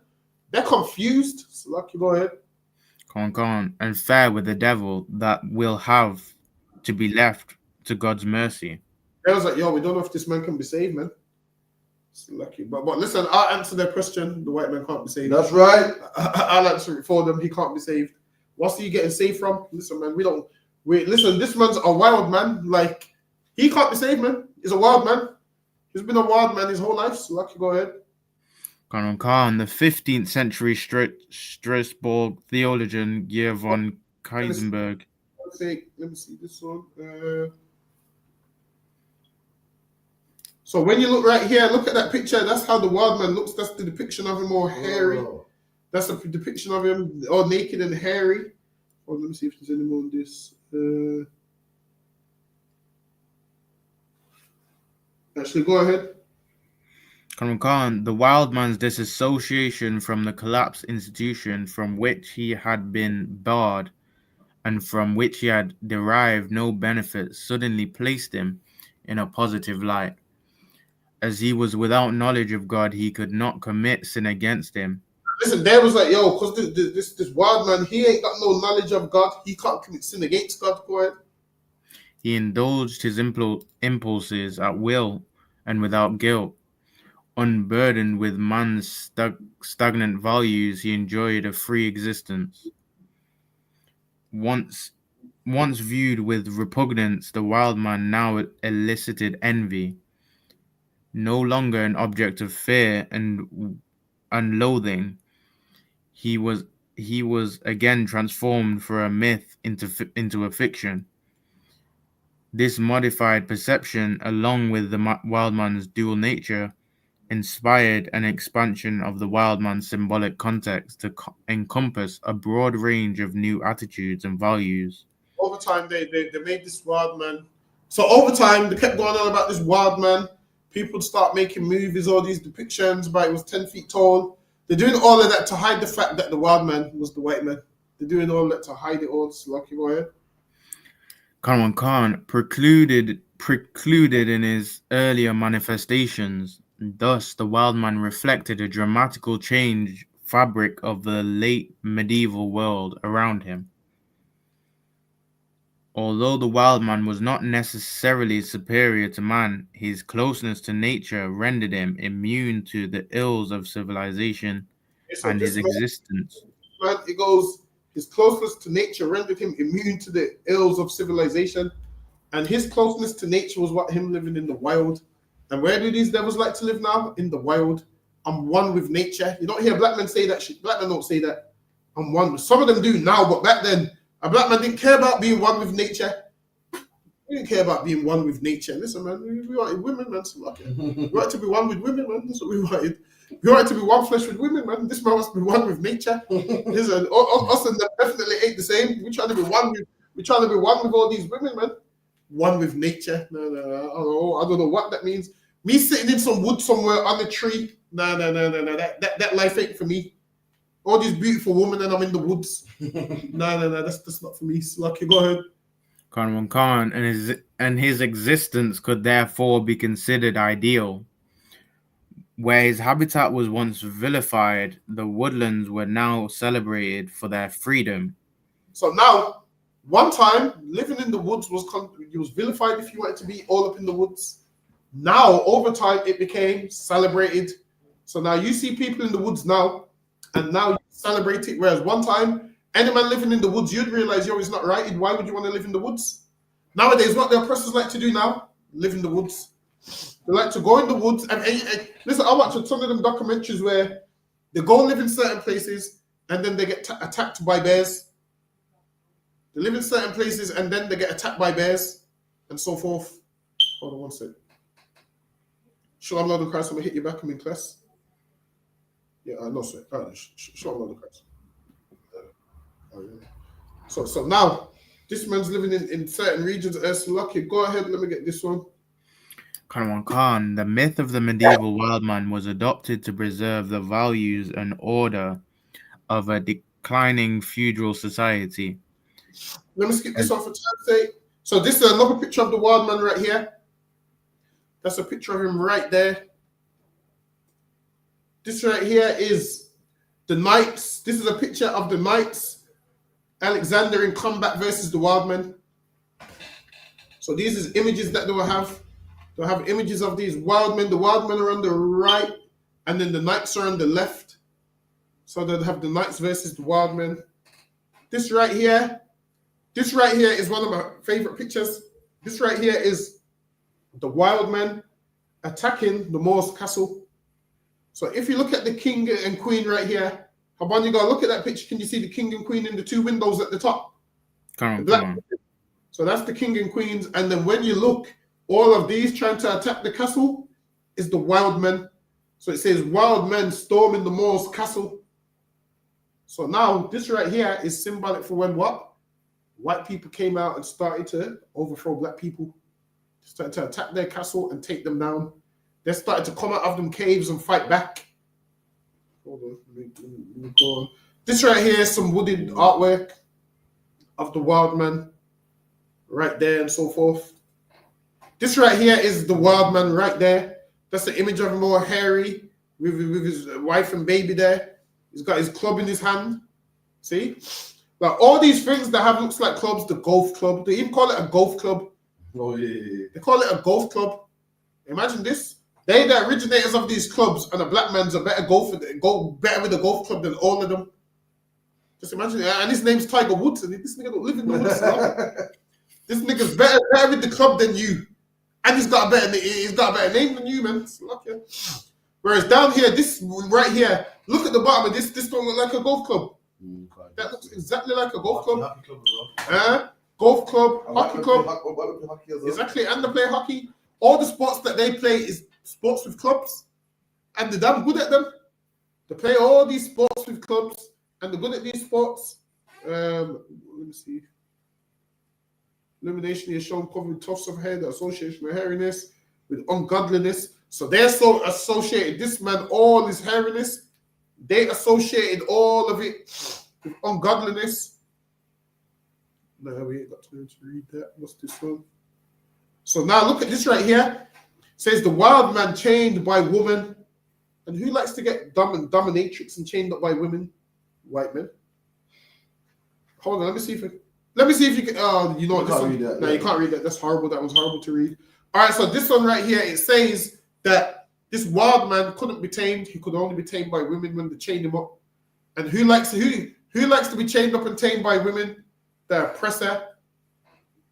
They're confused. So, Lucky, go ahead. And fare with the devil that will have to be left to God's mercy. They was like, yo, we don't know if this man can be saved, man. So Lucky. But listen, I'll answer their question. The white man can't be saved. That's right. I'll answer it for them. He can't be saved. What's he getting saved from? Listen, man, listen, this man's a wild man. Like, he can't be saved, man. He's a wild man. He's been a wild man his whole life. So Lucky, go ahead. Khan, the 15th century Strasbourg theologian Georg von Kaisenberg. Let me see this one. So when you look right here, look at that picture. That's how the wild man looks. That's the depiction of him all hairy. Oh. That's a depiction of him all naked and hairy. Oh, let me see if there's any more on this. Actually, go ahead. Khan, the wild man's disassociation from the collapsed institution from which he had been barred and from which he had derived no benefit suddenly placed him in a positive light. As he was without knowledge of God, he could not commit sin against him. Listen, there was like, yo, because this wild man, he ain't got no knowledge of God. He can't commit sin against God. Go ahead. He indulged his impulses at will and without guilt. Unburdened with man's stagnant values, he enjoyed a free existence. Once viewed with repugnance, the wild man now elicited envy. No longer an object of fear and loathing, he was again transformed from a myth into a fiction. This modified perception, along with the wild man's dual nature, inspired an expansion of the wild man's symbolic context to encompass a broad range of new attitudes and values. Over time, they made this wild man. So over time, they kept going on about this wild man. People start making movies, all these depictions about it was 10 feet tall. They're doing all of that to hide the fact that the wild man was the white man. They're doing all that to hide it all. So Lucky, go ahead. Khan precluded in his earlier manifestations. Thus, the wild man reflected a dramatical change fabric of the late medieval world around him. Although the wild man was not necessarily superior to man, his closeness to nature rendered him immune to the ills of civilization and his existence. Man, it goes, his closeness to nature rendered him immune to the ills of civilization, and his closeness to nature was what him living in the wild. And where do these devils like to live now? In the wild. I'm one with nature. You don't hear black men say that shit. Black men don't say that. I'm one. Some of them do now, but back then, a black man didn't care about being one with nature. We didn't care about being one with nature. Listen, man, we wanted women, man. So okay. We wanted to be one with women, man. That's what we wanted. We wanted to be one flesh with women, man. This man wants to be one with nature. Listen, us and them definitely ain't the same. We're trying to be one with all these women, man. One with nature. No. I don't know what that means. Me sitting in some wood somewhere on a tree. No. That life ain't for me. All these beautiful women and I'm in the woods. No, that's not for me. Lucky, go ahead. Khan and his existence could therefore be considered ideal. Where his habitat was once vilified, the woodlands were now celebrated for their freedom. So now, one time, living in the woods was vilified if you wanted to be all up in the woods. Now, over time, it became celebrated. So now you see people in the woods now, and now you celebrate it. Whereas one time, any man living in the woods, you'd realize, yo, it's not right. Why would you want to live in the woods? Nowadays, what the oppressors like to do now, live in the woods. They like to go in the woods. And listen, I watch a ton of them documentaries where they go live in certain places and then they get attacked by bears. They live in certain places and then they get attacked by bears and so forth. Hold on one sec. Shalom, Lord of Christ. I'm going to hit you back. I'm in class. Yeah, no, sir. Shalom, Lord of Christ. So now, This man's living in certain regions. Lucky, go ahead. Let me get this one. Khan, the myth of the medieval Wildman was adopted to preserve the values and order of a declining feudal society. Let me skip this one for time's sake. So this is another picture of the Wildman right here. That's a picture of him right there. This right here is the Knights. This is a picture of the Knights. Alexander in combat versus the Wildmen. So these is images that they will have. They'll have images of these Wildmen. The Wildmen are on the right, and then the Knights are on the left. So they'll have the Knights versus the Wildmen. This right here is one of my favorite pictures. This right here is the Wildmen attacking the Moor's castle. So if you look at the king and queen right here, Haban, you gotta look at that picture. Can you see the king and queen in the two windows at the top? Come The on. So that's the king and queens. And then when you look, all of these trying to attack the castle is the Wildmen. So it says wild men storming the Moor's castle. So now this right here is symbolic for when what? White people came out and started to overthrow black people. Started to attack their castle and take them down. They started to come out of them caves and fight back. Hold on, let me go on. This right here is some wooded artwork of the Wildman right there and so forth. This right here is the Wildman right there. That's the image of him all hairy with his wife and baby there. He's got his club in his hand. See? Like all these things that have looks like clubs, the golf club. They even call it a golf club. Oh, yeah. They call it a golf club. Imagine this. They the originators of these clubs, and a black man's a better golfer, go better with a golf club than all of them. Just imagine, and his name's Tiger Woods, and this nigga don't live in the woods. This nigga's better with the club than you, and he's got a better name than you, man. Lucky. Whereas down here, this right here, look at the bottom of this. This don't look like a golf club. That looks exactly like a golf club. Golf club, hockey club. Exactly, and they play hockey. All the sports that they play is sports with clubs, and they're damn good at them. They play all these sports with clubs, and they're good at these sports. Let me see. Illumination is shown covered with tufts of hair, the association of hairiness with ungodliness. So they're so associated. This man, all his hairiness, they associated all of it with ungodliness. No, we ain't got time to read that. What's this one? So now look at this right here. It says the wild man chained by woman. And who likes to get dominatrix and chained up by women? White men. Hold on, let me see if you can. Oh, you know what? You can't read that. That's horrible. That was horrible to read. All right, so this one right here, it says that this wild man couldn't be tamed. He could only be tamed by women when they chained him up. And who likes to be chained up and tamed by women? The oppressor.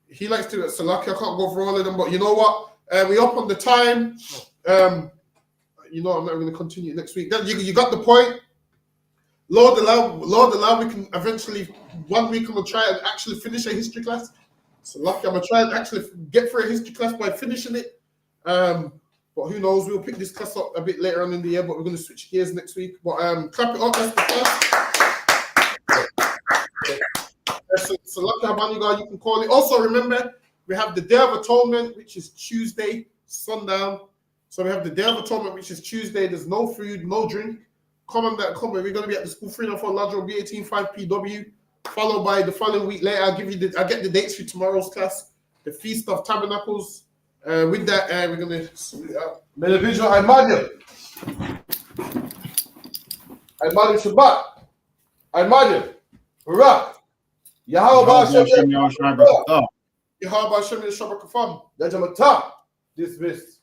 He likes to. So lucky I can't go for all of them, but you know what? We up on the time. You know I'm not going to continue next week. You got the point. Lord allow, we can eventually 1 week I'm gonna try and actually finish a history class. So lucky I'm gonna try and actually get through a history class by finishing it. But who knows? We'll pick this class up a bit later on in the year. But we're going to switch gears next week. But clap it up. That's the class. So lucky Habaniga, you can call it. Also remember, we have the Day of Atonement, which is Tuesday, sundown. So we have the Day of Atonement, which is Tuesday. There's no food, no drink. Come. We're going to be at the school 304 Ladro B185 PW. Followed by the following week later. I'll get the dates for tomorrow's class. The Feast of Tabernacles. With that, we're going to sort it out. May the visual Imagine Shabbat. Imagine. Barak. Yahweh Hashem Yahweh Hashem Yahweh Hashem Yahweh Hashem Dismissed.